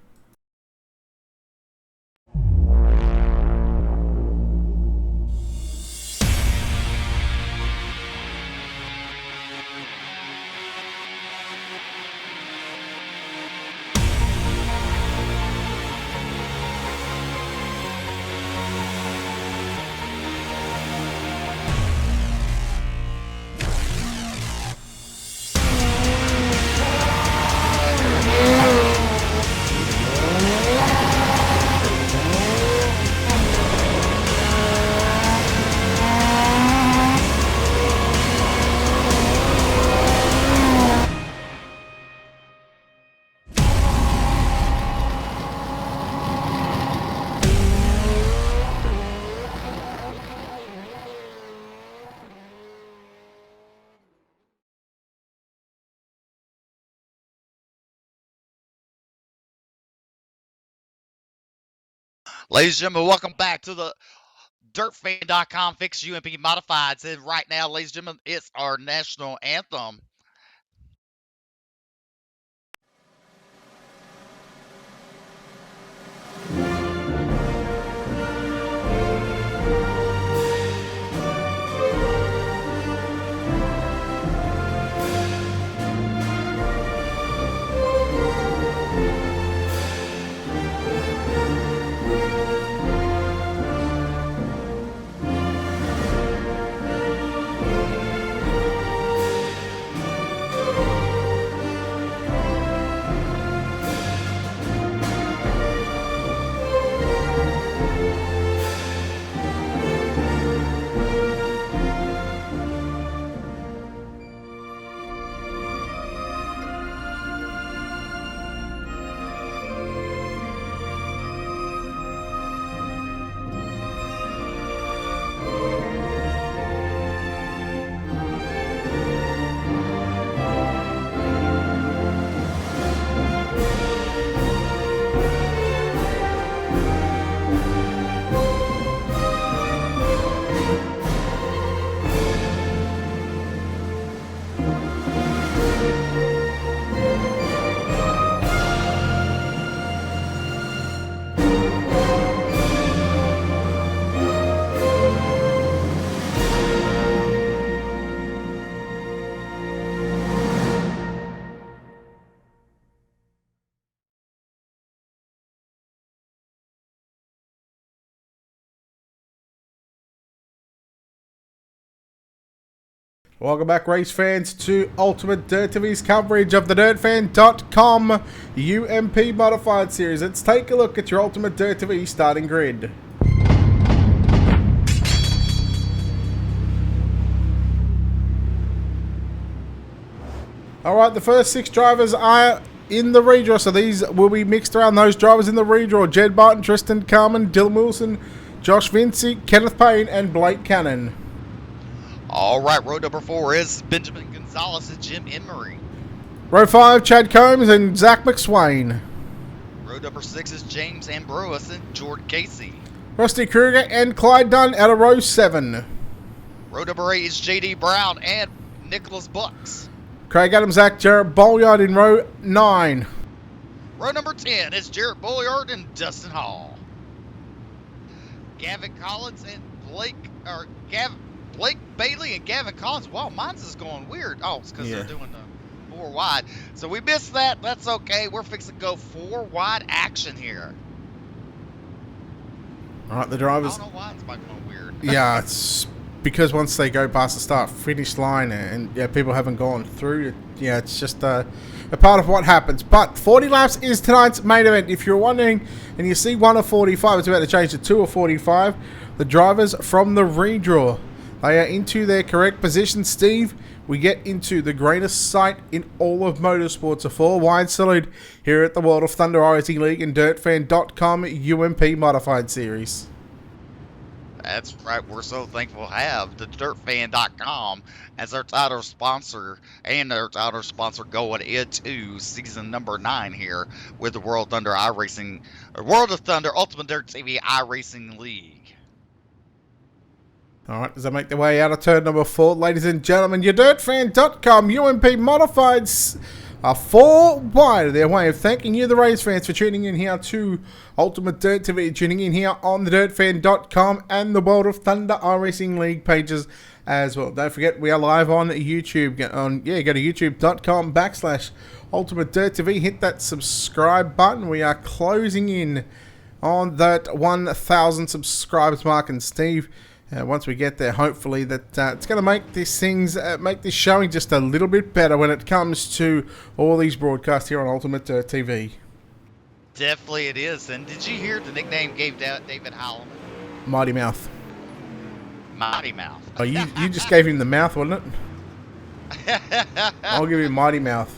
Ladies and gentlemen, welcome back to the dirtfan.com fix UMP Modifieds. And right now, ladies and gentlemen, it's our national anthem. Welcome back, race fans, to Ultimate Dirt TV's coverage of the DirtFan.com UMP Modified Series. Let's take a look at your Ultimate Dirt TV starting grid. Alright, the first 6 drivers are in the redraw, so these will be mixed around those drivers in the redraw. Jed Barton, Tristan Carman, Dylan Wilson, Josh Vinci, Kenneth Payne, and Blake Cannon. All right, row number 4 is Benjamin Gonzalez and Jim Emery. Row 5, Chad Combs and Zach McSwain. Row number 6 is James Ambrose and Jordan Casey. Rusty Kruger and Clyde Dunn out of row 7. Row number 8 is JD Brown and Nicholas Bucks. Craig Adams, Zach Jarrett Bolyard in row 9. Row number 10 is Jarrett Bolyard and Dustin Hall. Gavin Collins and Blake Bailey and Gavin Collins. Wow, mine's is going weird. Oh, it's because they're doing the 4 wide. So we missed that. That's okay. We're fixing to go 4 wide action here. All right, the drivers. I don't know why it's going weird. Yeah, it's because once they go past the start-finish line and people haven't gone through, it's just a part of what happens. But 40 laps is tonight's main event. If you're wondering and you see 1 of 45, it's about to change to 2 of 45. The drivers from the redraw, they are into their correct position. Steve, we get into the greatest sight in all of motorsports. A 4-wide salute here at the World of Thunder Racing League and DirtFan.com UMP Modified Series. That's right. We're so thankful to have the DirtFan.com as our title sponsor and our title sponsor going into season number 9 here with the World of Thunder Ultimate Dirt TV iRacing League. Alright, as I make the way out of turn number 4, ladies and gentlemen, your DirtFan.com UMP Modifieds are 4 wide of their way of thanking you, the race fans, for tuning in here to Ultimate Dirt TV, tuning in here on the DirtFan.com and the World of Thunder iRacing League pages as well. Don't forget, we are live on YouTube. Go to youtube.com/Ultimate Dirt TV. Hit that subscribe button. We are closing in on that 1,000 subscribers mark, and Steve, once we get there, hopefully that it's going to make make this showing just a little bit better when it comes to all these broadcasts here on Ultimate Dirt TV. Definitely it is. And did you hear the nickname gave David Holloman? Mighty Mouth. Mighty Mouth. Oh, you just gave him the mouth, wasn't it? I'll give you Mighty Mouth.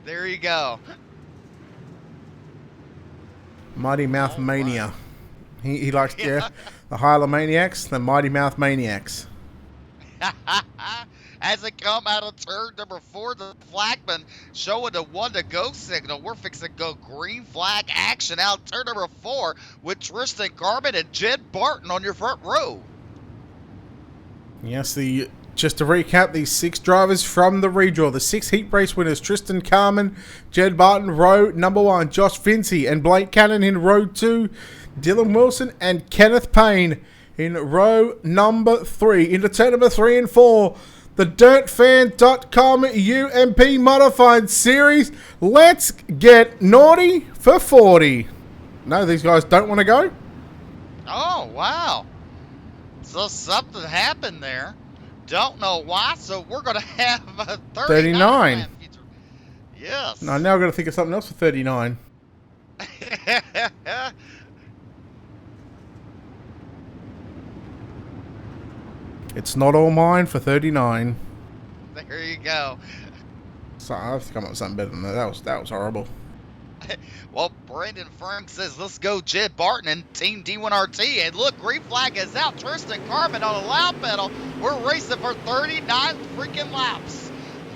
There you go. Mighty Mouth Mania. Right. He likes the Hyla Maniacs, the Mighty Mouth Maniacs. As they come out of turn number 4, the flagman showing the 1 to go signal. We're fixing to go green flag action out turn number 4 with Tristan Carman and Jed Barton on your front row. Yes, just to recap, these 6 drivers from the redraw. The 6 heat race winners: Tristan Carman, Jed Barton, row number 1, Josh Vinci and Blake Cannon in row 2, Dylan Wilson and Kenneth Payne in row number 3. Into turn number 3 and 4, the DirtFan.com UMP Modified Series. Let's get naughty for 40. No, these guys don't want to go. Oh, wow. So something happened there. Don't know why, so we're going to have a 39. Yes. No, now I've got to think of something else for 39. It's not all mine for 39. There you go. So I have to come up with something better than that. That was horrible. Well, Brandon Frank says, let's go Jed Barton and Team D1RT. And look, green flag is out. Tristan Carman on a loud pedal. We're racing for 39 freaking laps.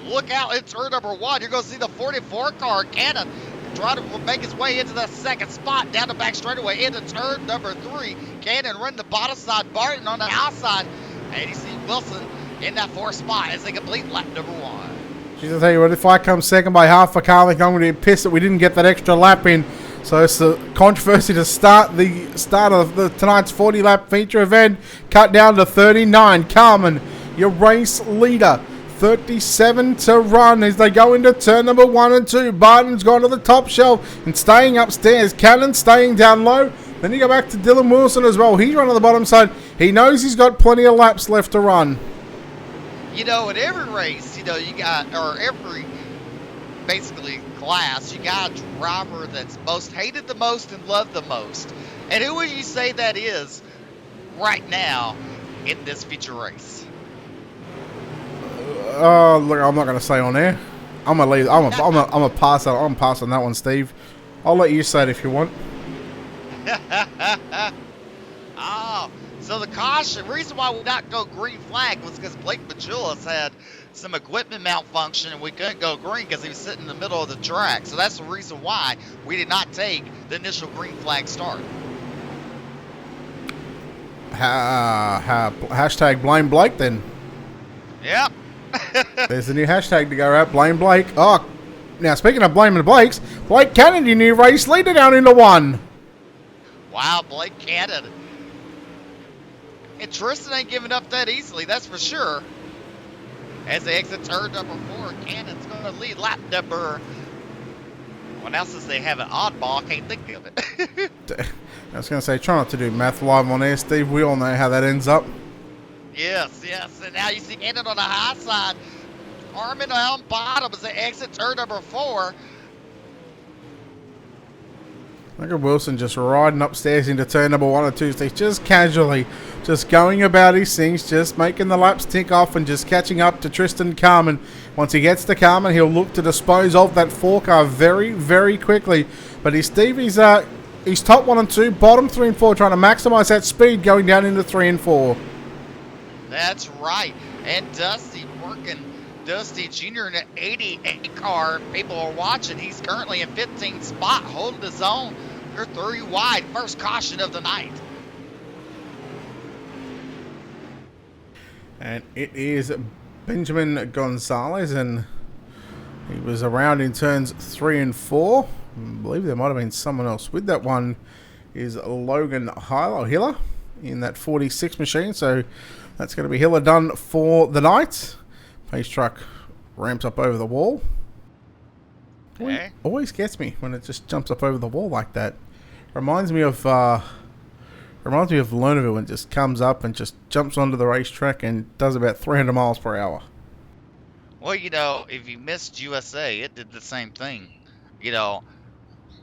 Look out in turn number 1. You're going to see the 44 car, Cannon, try to make his way into the second spot down the back straightaway into turn number 3. Cannon run the bottom side, Barton on the outside. And you see Wilson in that 4th spot as they complete lap number 1. She's gonna tell you what, if I come second by half a car, I'm going to be pissed that we didn't get that extra lap in. So it's the controversy to start of tonight's 40-lap feature event. Cut down to 39. Carman, your race leader. 37 to run as they go into turn number 1 and 2. Barton's gone to the top shelf and staying upstairs. Cannon staying down low. Then you go back to Dylan Wilson as well. He's running on the bottom side. He knows he's got plenty of laps left to run. You know, in every race, you know, you got, or every basically class, you got a driver that's most hated the most and loved the most. And who would you say that is right now in this feature race? Look, I'm not going to say on air. I'm gonna leave. I'm gonna pass. I'm passing that one, Steve. I'll let you say it if you want. Oh, so the caution, reason why we not go green flag was because Blake Majulis had some equipment malfunction and we couldn't go green because he was sitting in the middle of the track. So that's the reason why we did not take the initial green flag start. Hashtag blame Blake then. Yep. There's a new hashtag to go out. Blame Blake. Oh, now speaking of blaming the Blakes, Blake Cannon, your new race leader, down into 1. Wow, Blake Cannon. And Tristan ain't giving up that easily, that's for sure. As they exit turn number 4, Cannon's going to lead lap number... What else does they have an oddball? I can't think of it. I was going to say, try not to do math live on air, Steve. We all know how that ends up. Yes. And now you see Cannon on the high side. Armin on bottom as they exit turn number 4. Look at Wilson just riding upstairs into turn number 1 and 2. He's just casually, just going about his things, just making the laps tick off and just catching up to Tristan Carmen. Once he gets to Carmen, he'll look to dispose of that 4 car very, very quickly. But he's top 1 and 2, bottom 3 and 4, trying to maximise that speed going down into 3 and 4. That's right. And Dusty working. Dusty Jr. in an 88 car. People are watching. He's currently in 15th spot, holding his own. They're 3 wide. First caution of the night. And it is Benjamin Gonzalez, and he was around in turns 3 and 4. I believe there might have been someone else with that one. Is Logan Hiller in that 46 machine. So that's going to be Hiller done for the night. Pace truck ramps up over the wall. Okay. Always gets me when it just jumps up over the wall like that. Reminds me of Lernerville when it just comes up and just jumps onto the racetrack and does about 300 miles per hour. Well, you know, if you missed USA, it did the same thing. You know,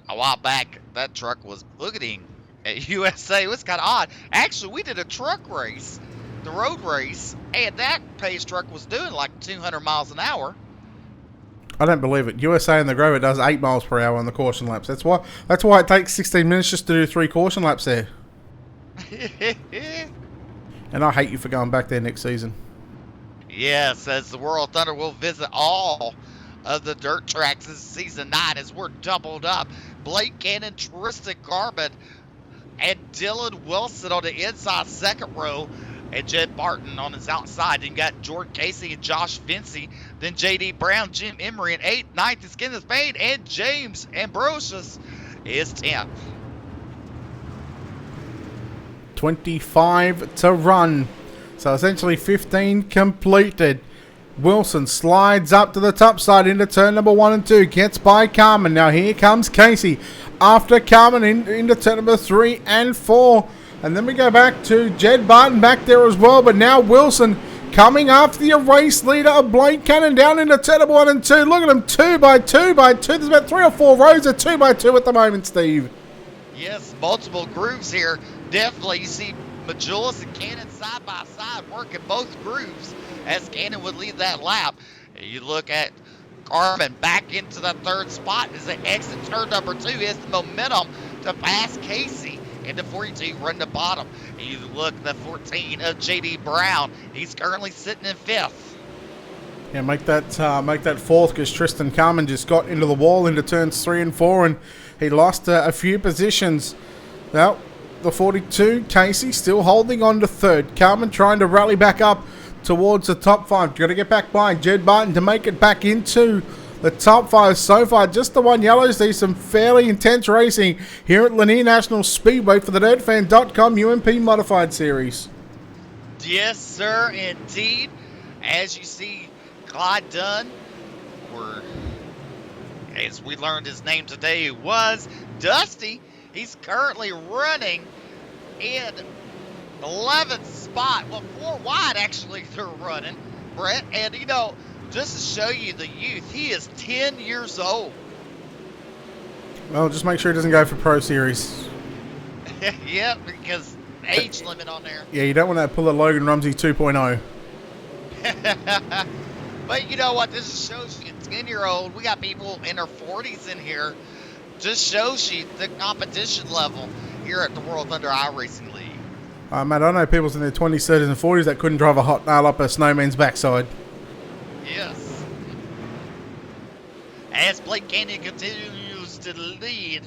a while back, that truck was boogieing at USA. It was kind of odd. Actually, we did a truck race, the road race, and that pace truck was doing like 200 miles an hour. I don't believe it. USA in the Grover does 8 miles per hour on the caution laps. That's why it takes 16 minutes just to do 3 caution laps there. And I hate you for going back there next season. Yes, as the World Thunder will visit all of the dirt tracks this season 9 as we're doubled up. Blake Cannon, Tristan Garman, and Dylan Wilson on the inside second row, and Jed Barton on his outside. Then you got Jordan Casey and Josh Vincey. Then J.D. Brown, Jim Emery in 8th, 9th is Kenneth Payne, and James Ambrosius is 10th. 25 to run. So essentially 15 completed. Wilson slides up to the top side into turn number 1 and 2. Gets by Carmen. Now here comes Casey. After Carmen into turn number 3 and 4. And then we go back to Jed Barton back there as well. But now Wilson coming after the race leader of Blake Cannon down into turn number 1 and 2. Look at them 2 by 2 by 2. There's about 3 or 4 rows of 2 by 2 at the moment, Steve. Yes, multiple grooves here. Definitely, you see Majulis and Cannon side by side working both grooves as Cannon would lead that lap. You look at Carmen back into the 3rd spot as they exit turn number 2. He has the momentum to pass Casey into 42, run the bottom. And you look at the 14 of J.D. Brown. He's currently sitting in 5th. Yeah, make that 4th because Tristan Carmen just got into the wall into turns 3 and 4 and he lost a few positions. Now, the 42, Casey still holding on to 3rd. Carmen trying to rally back up towards the top 5. Got to get back by Jed Barton to make it back into the top 5 so far. Just the one yellow. See some fairly intense racing here at Lanier National Speedway for the DirtFan.com UMP Modified Series. Yes, sir, indeed. As you see, Clyde Dunn, or as we learned his name today, was Dusty. He's currently running in 11th spot. Well, 4 wide, actually, they're running. Brett. And, you know, just to show you the youth, he is 10 years old. Well, just make sure he doesn't go for Pro Series. Yeah, because age limit on there. Yeah, you don't want to pull a Logan Rumsey 2.0. But you know what? This just shows you, 10-year-old. We got people in their 40s in here. Just shows you the competition level here at the World Thunder iRacing League. Mate, I know people's in their 20s, 30s, and 40s that couldn't drive a hot nail up a snowman's backside. Yes. As Blake Canyon continues to lead.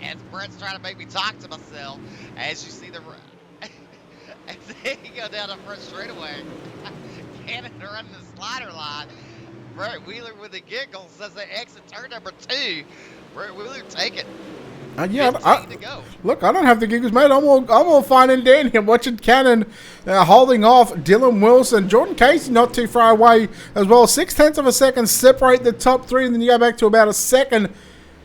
As Brett's trying to make me talk to myself, as you see the, as they go down the front straightaway, Cannon running the slider line. Brett Wheeler with a giggle says they exit turn number 2. Brett Wheeler take it. Yeah, to go. Look, I don't have the giggles, mate. I'm all fine and dandy. I'm watching Cannon holding off Dylan Wilson. Jordan Casey not too far away as well. 0.6 of a second separate the top 3, and then you go back to about a second.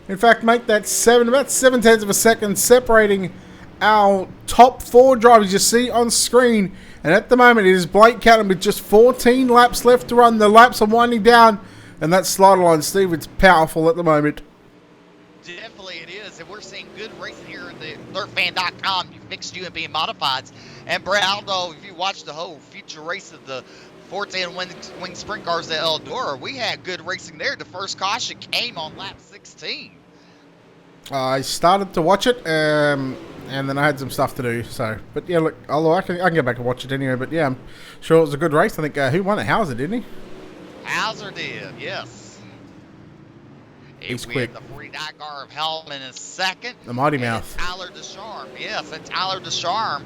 In fact, make that about 0.7 of a second separating our top 4 drivers you see on screen. And at the moment, it is Blake Cannon with just 14 laps left to run. The laps are winding down, and that slider line, Steve, it's powerful at the moment. Definitely it is, and we're seeing good racing here in the dirtfan.com. You fixed UMP Modifieds. And Brad, I don't know if you watched the whole future race of the 410 wing sprint cars at Eldora. We had good racing there. The first caution came on lap 16. I started to watch it, and then I had some stuff to do. So, but yeah, look, although I can go back and watch it anyway. But yeah, I'm sure it was a good race. I think who won it? Hauser, didn't he? Hauser did, yes. He's we quick. had the 49 car of Hellman in second. The Mighty and Mouth. Tyler Descharme, yes, and Tyler Descharme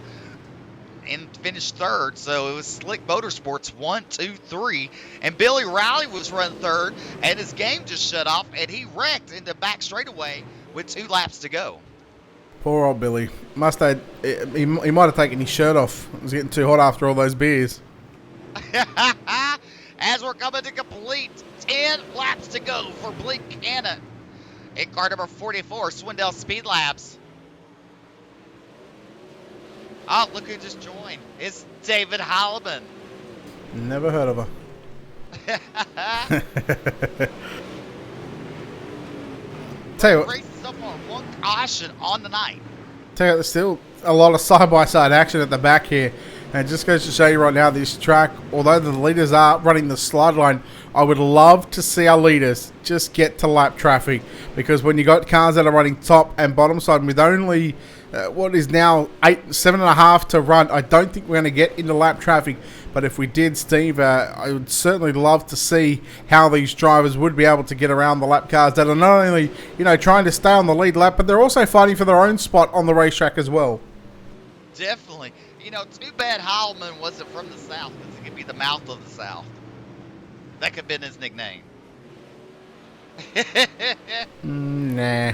and finished third. So it was Slick Motorsports 1, 2, 3, and Billy Riley was running third, and his game just shut off, and he wrecked in the back straightaway with 2 laps to go. Poor old Billy. Must have. He might have taken his shirt off. It was getting too hot after all those beers. As we're coming to complete 10 laps to go for Blake Cannon in car number 44, Swindell Speed Labs. Oh, look who just joined. It's David Holloman. Never heard of her. Tell you what. Racing so far, 1 caution on the night. Tell you what, there's still a lot of side-by-side action at the back here. And it just goes to show you right now, this track, although the leaders are running the slide line, I would love to see our leaders just get to lap traffic. Because when you got cars that are running top and bottom side with only, what is now 7.5 to run, I don't think we're going to get into lap traffic. But if we did, Steve, I would certainly love to see how these drivers would be able to get around the lap cars that are not only, trying to stay on the lead lap, but they're also fighting for their own spot on the racetrack as well. Definitely. Too bad Holloman wasn't from the South, because he could be the mouth of the South. That could have been his nickname. Nah.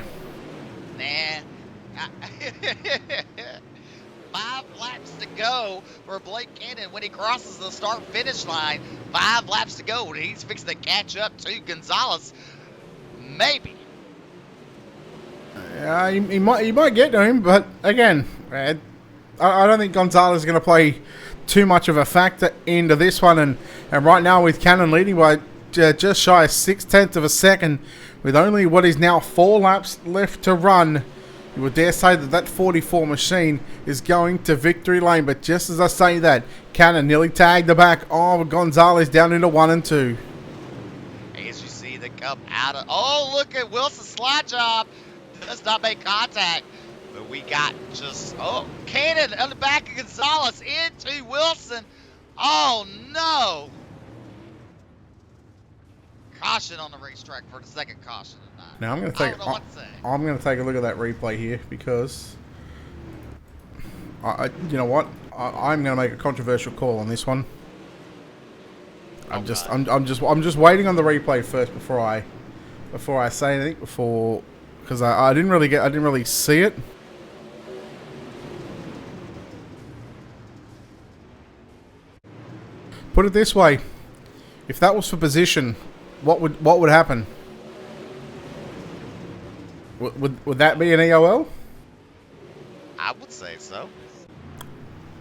Nah. 5 laps to go for Blake Cannon when he crosses the start-finish line. 5 laps to go, and he's fixing to catch up to Gonzalez. Maybe. He might get to him, but again, I don't think Gonzalez is going to play too much of a factor into this one. And right now with Cannon leading by just shy of 0.6 of a second, with only what is now 4 laps left to run, you would dare say that 44 machine is going to victory lane. But just as I say that, Cannon nearly tagged the back of Gonzalez down into 1 and 2. As you see the cup out of... Oh, look at Wilson's slide job. Does not make contact. But we got just... Oh, Cannon on the back of Gonzalez into Wilson. Oh, no. Caution on the racetrack for the second caution tonight. Now I'm going to take a look at that replay here, because you know what? I'm going to make a controversial call on this one. I'm just waiting on the replay first before I say anything, because I didn't really see it. Put it this way, if that was for position, what would happen? Would that be an EOL? I would say so.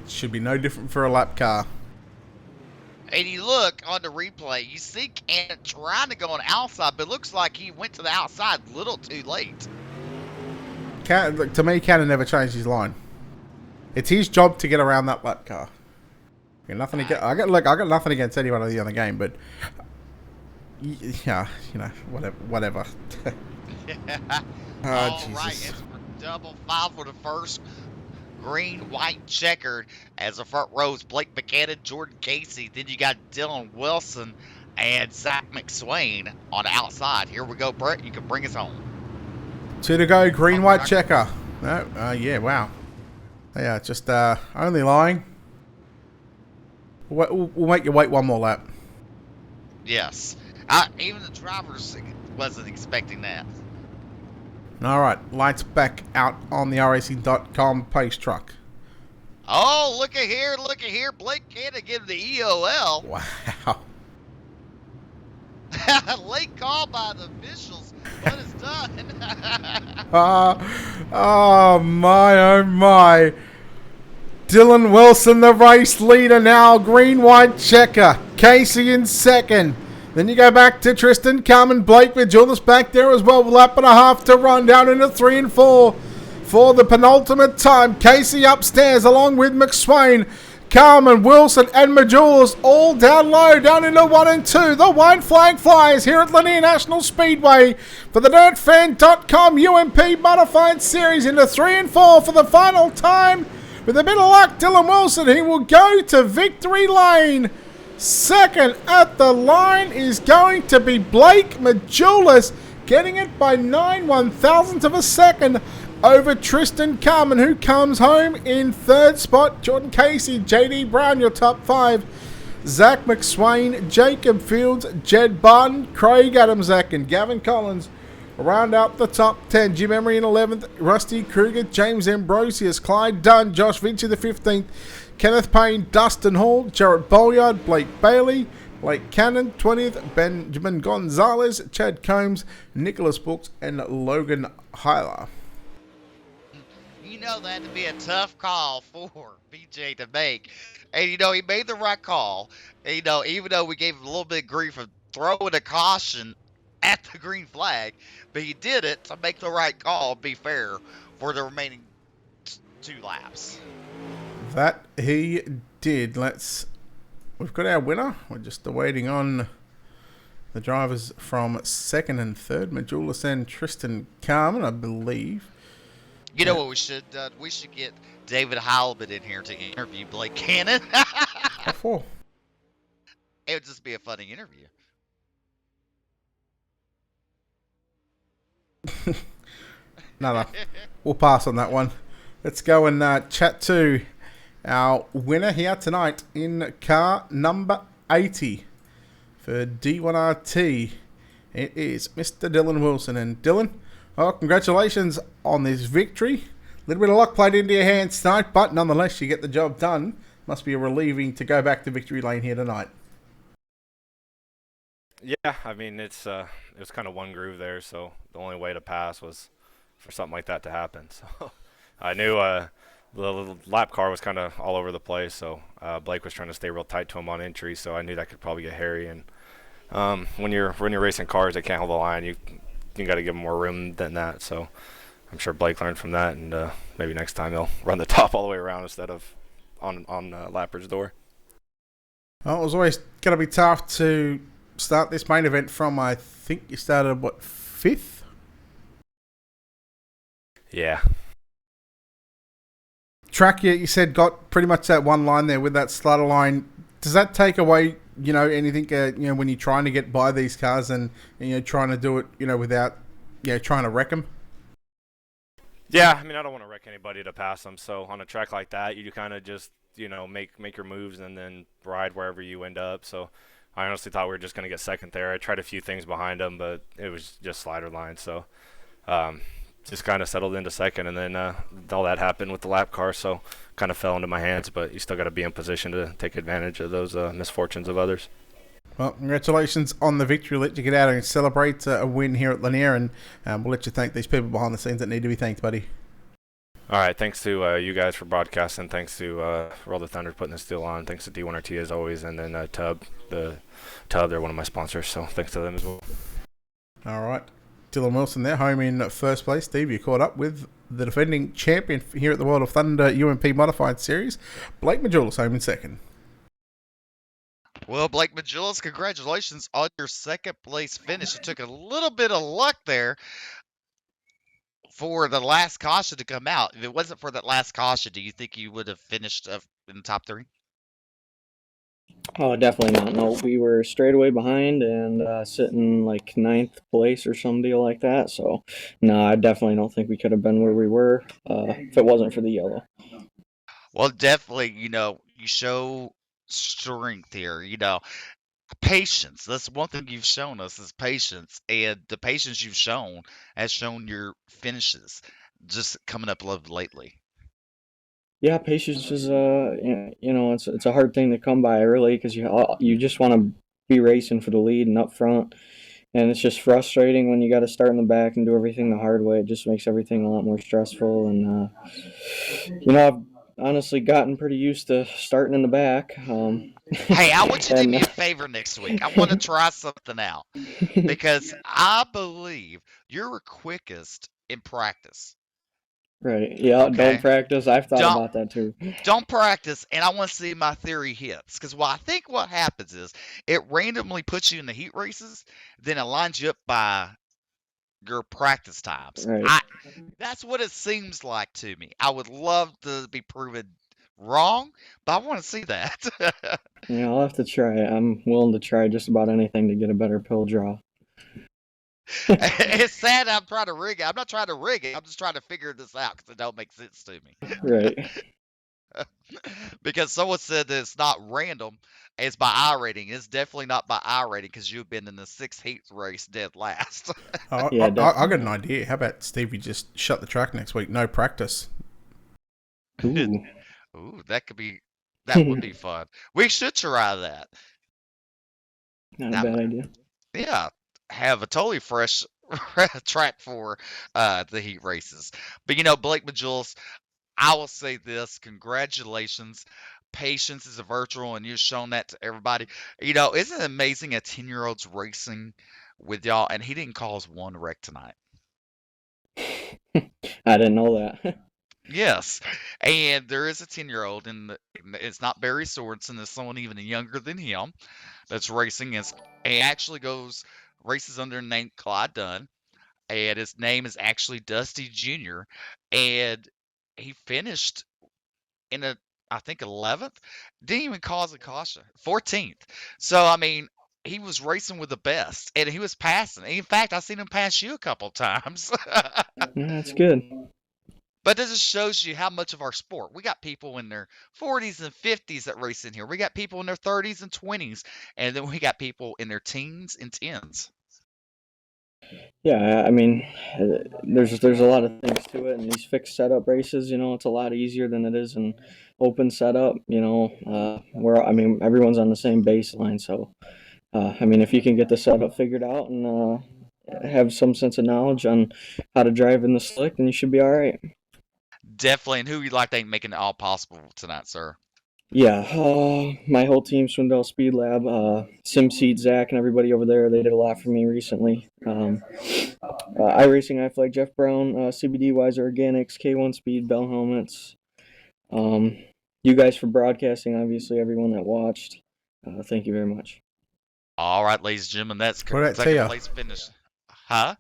Should be no different for a lap car. And you look on the replay, you see Cannon trying to go on the outside, but it looks like he went to the outside a little too late. Look, to me, Cannon never changed his line. It's his job to get around that lap car. Nothing against, I got nothing against anyone on the other game, but yeah, whatever. All Jesus. right, it's for double five for the first green, white, checkered. As the front rows, Blake Buchanan, Jordan Casey. Then you got Dylan Wilson and Zach McSwain on the outside. Here we go, Brett. You can bring us home. 2 to go, green, white, checker. No, yeah, wow. Yeah, just only lying. We'll make you wait one more lap. Yes. Even the drivers wasn't expecting that. All right, lights back out on the racing.com pace truck. Oh, look at here. Blake Cannon getting the EOL. Wow. Late call by the officials, but it's done. Oh my. Dylan Wilson, the race leader now. Green, white, checker. Casey in second. Then you go back to Tristan Carmen. Blake Majulis back there as well. Lap and a half to run down into 3 and 4 for the penultimate time. Casey upstairs along with McSwain. Carmen, Wilson and Majulis all down low, down into 1 and 2. The white flag flies here at Lanier National Speedway for the DirtFan.com UMP Modified Series into 3 and 4 for the final time. With a bit of luck, Dylan Wilson, he will go to victory lane. Second at the line is going to be Blake Majulis, getting it by 9/1000th of a second over Tristan Carmen, who comes home in third spot. Jordan Casey, JD Brown, your top 5. Zach McSwain, Jacob Fields, Jed Barton, Craig Adamsack, and Gavin Collins round out the top 10. Jim Emery in 11th, Rusty Kruger, James Ambrosius, Clyde Dunn, Josh Vinci the 15th, Kenneth Payne, Dustin Hall, Jarrett Bolyard, Blake Bailey, Blake Cannon 20th, Benjamin Gonzalez, Chad Combs, Nicholas Brooks, and Logan Hyler. You know that had to be a tough call for BJ to make. And, he made the right call. And, even though we gave him a little bit of grief of throwing a caution at the green flag, but he did it to make the right call, be fair, for the remaining 2 laps. That he did. We've got our winner. We're just waiting on the drivers from 2nd and 3rd, Majulis and Tristan Carmen, I believe. You know what we should do? We should get David Halibut in here to interview Blake Cannon. What for? It would just be a funny interview. No. We'll pass on that one. Let's go and chat to our winner here tonight in car number 80 for D1RT. It is Mr. Dylan Wilson. And Dylan, congratulations on this victory. A little bit of luck played into your hands tonight, but nonetheless, you get the job done. Must be relieving to go back to victory lane here tonight. Yeah, I mean, it was kind of one groove there, so the only way to pass was for something like that to happen. So I knew the lap car was kind of all over the place, so Blake was trying to stay real tight to him on entry, so I knew that could probably get hairy. And when you're racing cars that can't hold the line, you got to give them more room than that. So I'm sure Blake learned from that, and maybe next time they'll run the top all the way around instead of on Lapper's door. Well, it was always going to be tough to start this main event from, I think you started, 5th? Yeah. Track, you said, got pretty much that one line there with that starter line. Does that take away, anything, when you're trying to get by these cars and trying to do it, without, trying to wreck them? Yeah, I mean, I don't want to wreck anybody to pass them. So on a track like that, you kind of just, make your moves and then ride wherever you end up. So I honestly thought we were just going to get second there. I tried a few things behind them, but it was just slider line. So just kind of settled into second, and then all that happened with the lap car, so kind of fell into my hands. But you still got to be in position to take advantage of those misfortunes of others. Well, congratulations on the victory. Let you get out and celebrate a win here at Lanier, and we'll let you thank these people behind the scenes that need to be thanked, buddy. All right, thanks to you guys for broadcasting. Thanks to Roll the Thunder putting this deal on. Thanks to D1RT as always, and then Tub, they're one of my sponsors, so thanks to them as well. All right. Dylan Wilson there, home in first place. Steve, you caught up with the defending champion here at the World of Thunder UMP Modified Series. Blake Majulis home in second. Well, Blake Majulis, congratulations on your second place finish. It took a little bit of luck there for the last caution to come out. If it wasn't for that last caution, do you think you would have finished in the top 3? Oh, definitely not. No, we were straight away behind and sitting like 9th place or some deal like that. So, no, I definitely don't think we could have been where we were if it wasn't for the yellow. Well, definitely, you show strength here, patience. That's one thing you've shown us is patience. And the patience you've shown has shown your finishes just coming up a little lately. Yeah, patience is it's a hard thing to come by really because you just want to be racing for the lead and up front, and it's just frustrating when you got to start in the back and do everything the hard way. It just makes everything a lot more stressful, and I've honestly gotten pretty used to starting in the back. Hey, I want you to do me a favor next week. I want to try something out because I believe you're quickest in practice. Right. Yeah. Okay. Don't practice. I've thought about that too. Don't practice, and I want to see my theory hits. Because I think what happens is it randomly puts you in the heat races, then it lines you up by your practice times. Right. That's what it seems like to me. I would love to be proven wrong, but I want to see that. Yeah, I'll have to try it. I'm willing to try just about anything to get a better pill draw. It's sad I'm trying to rig it. I'm not trying to rig it. I'm just trying to figure this out because it don't make sense to me. Right. Because someone said that it's not random. It's by I rating. It's definitely not by I rating because you've been in the 6th heat race dead last. Yeah, I got an idea. How about Stevie just shut the track next week? No practice. Ooh. Ooh, that would be fun. We should try that. Not a bad idea. Yeah, have a totally fresh track for the heat races. But Blake Majulis, I will say this: congratulations. Patience is a virtual, and you've shown that to everybody. Isn't it amazing a 10-year-old's racing with y'all, and he didn't cause one wreck tonight? I didn't know that. Yes, and there is a 10-year-old, and it's not Barry Sorensen. There's someone even younger than him that's racing. And actually races under the name Clyde Dunn, and his name is actually Dusty Jr. And he finished in I think 11th. Didn't even cause a caution. 14th. So I mean, he was racing with the best, and he was passing. In fact, I seen him pass you a couple times. Yeah, that's good. But this just shows you how much of our sport. We got people in their 40s and 50s that race in here. We got people in their 30s and 20s, and then we got people in their teens and 10s. Yeah, I mean, there's a lot of things to it, and these fixed setup races, it's a lot easier than it is in open setup. Where everyone's on the same baseline, so if you can get the setup figured out and have some sense of knowledge on how to drive in the slick, then you should be all right. Definitely. And who you'd like to think making it all possible tonight, sir? Yeah, my whole team, Swindell Speed Lab, SimSeed, Zach, and everybody over there, they did a lot for me recently. iRacing, iFlag, Jeff Brown, CBD, Wiser Organics, K1 Speed, Bell Helmets. You guys for broadcasting, obviously, everyone that watched. Thank you very much. All right, ladies and gentlemen, that's What second place finish. Huh?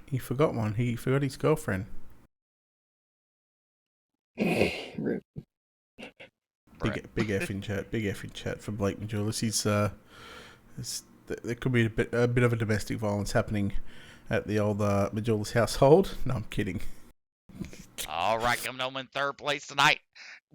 He forgot one. He forgot his girlfriend. Rip. Big F in chat. Big F in chat for Blake Majulis. There could be a bit of a domestic violence happening at the old Majulis household. No, I'm kidding. All right, coming home in third place tonight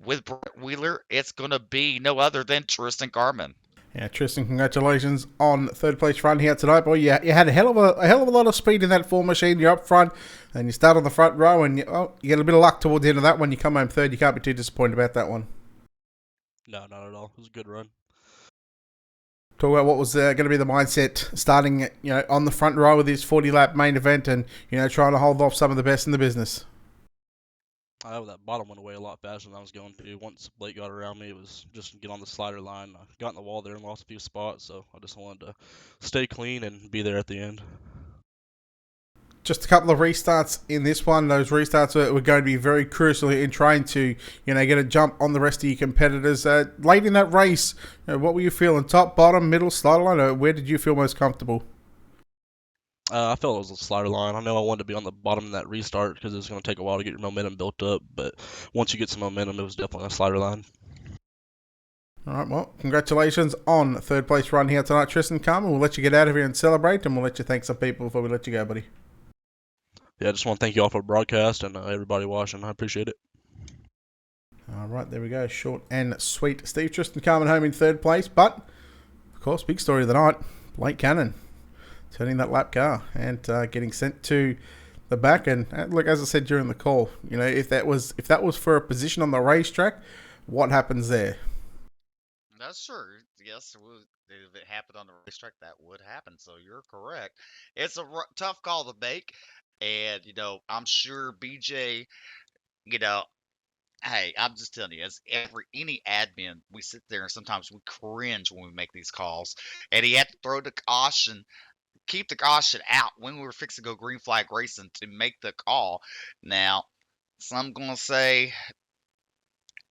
with Brett Wheeler, it's going to be no other than Tristan Carman. Yeah, Tristan, congratulations on third place run here tonight, boy. You had a hell of a lot of speed in that 4 machine. You're up front, and you start on the front row, and you get a bit of luck towards the end of that one. You come home third. You can't be too disappointed about that one. No, not at all. It was a good run. Talk about what was going to be the mindset starting, on the front row with this 40-lap main event, and trying to hold off some of the best in the business. That bottom went away a lot faster than I was going to. Once Blake got around me, it was just get on the slider line. I got in the wall there and lost a few spots, so I just wanted to stay clean and be there at the end. Just a couple of restarts in this one. Those restarts were going to be very crucial in trying to, get a jump on the rest of your competitors. Late in that race, what were you feeling? Top, bottom, middle, slider line? Or where did you feel most comfortable? I felt it was a slider line. I know I wanted to be on the bottom in that restart because it's going to take a while to get your momentum built up, but once you get some momentum, it was definitely a slider line. All right, well, congratulations on third place run here tonight, Tristan Carmen. We'll let you get out of here and celebrate, and we'll let you thank some people before we let you go, buddy. Yeah, I just want to thank you all for the broadcast and everybody watching. I appreciate it. All right, there we go. Short and sweet. Steve Tristan Carmen home in third place, but, of course, big story of the night, Blake Cannon turning that lap car and getting sent to the back. And look, as I said during the call, if that was for a position on the racetrack, what happens there? That's true. Yes, if it happened on the racetrack, that would happen. So you're correct. It's a tough call to make, and I'm sure BJ. Hey, I'm just telling you, as any admin, we sit there and sometimes we cringe when we make these calls, and he had to throw the caution, keep the caution out when we were fixing to go green flag racing to make the call. Now, some gonna say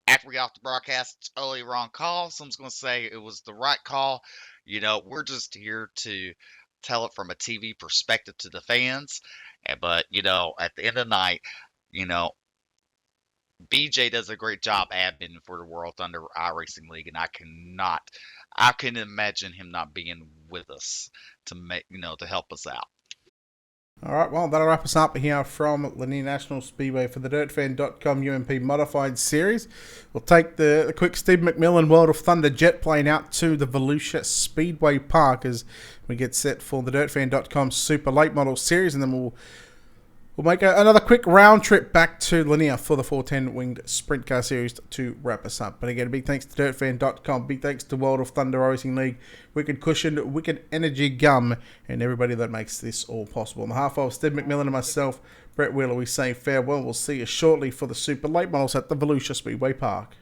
after we got off the broadcast, it's totally wrong call. Someone's going to say it was the right call. We're just here to tell it from a TV perspective to the fans. But, at the end of the night, you know, BJ does a great job admin for the World Thunder iRacing League, and I can imagine him not being with us to help us out. All right, well, that'll wrap us up here from Lanier National Speedway for the DirtFan.com UMP Modified Series. We'll take the quick Steve McMillan World of Thunder jet plane out to the Volusia Speedway Park as we get set for the DirtFan.com Super Late Model Series, and then we'll make another quick round trip back to Lanier for the 410 Winged Sprint Car Series to wrap us up. But again, a big thanks to DirtFan.com, big thanks to World of Thunder Racing League, Wicked Cushion, Wicked Energy Gum, and everybody that makes this all possible. On behalf of Steve McMillan and myself, Brett Wheeler, we say farewell. We'll see you shortly for the Super Late Models at the Volusia Speedway Park.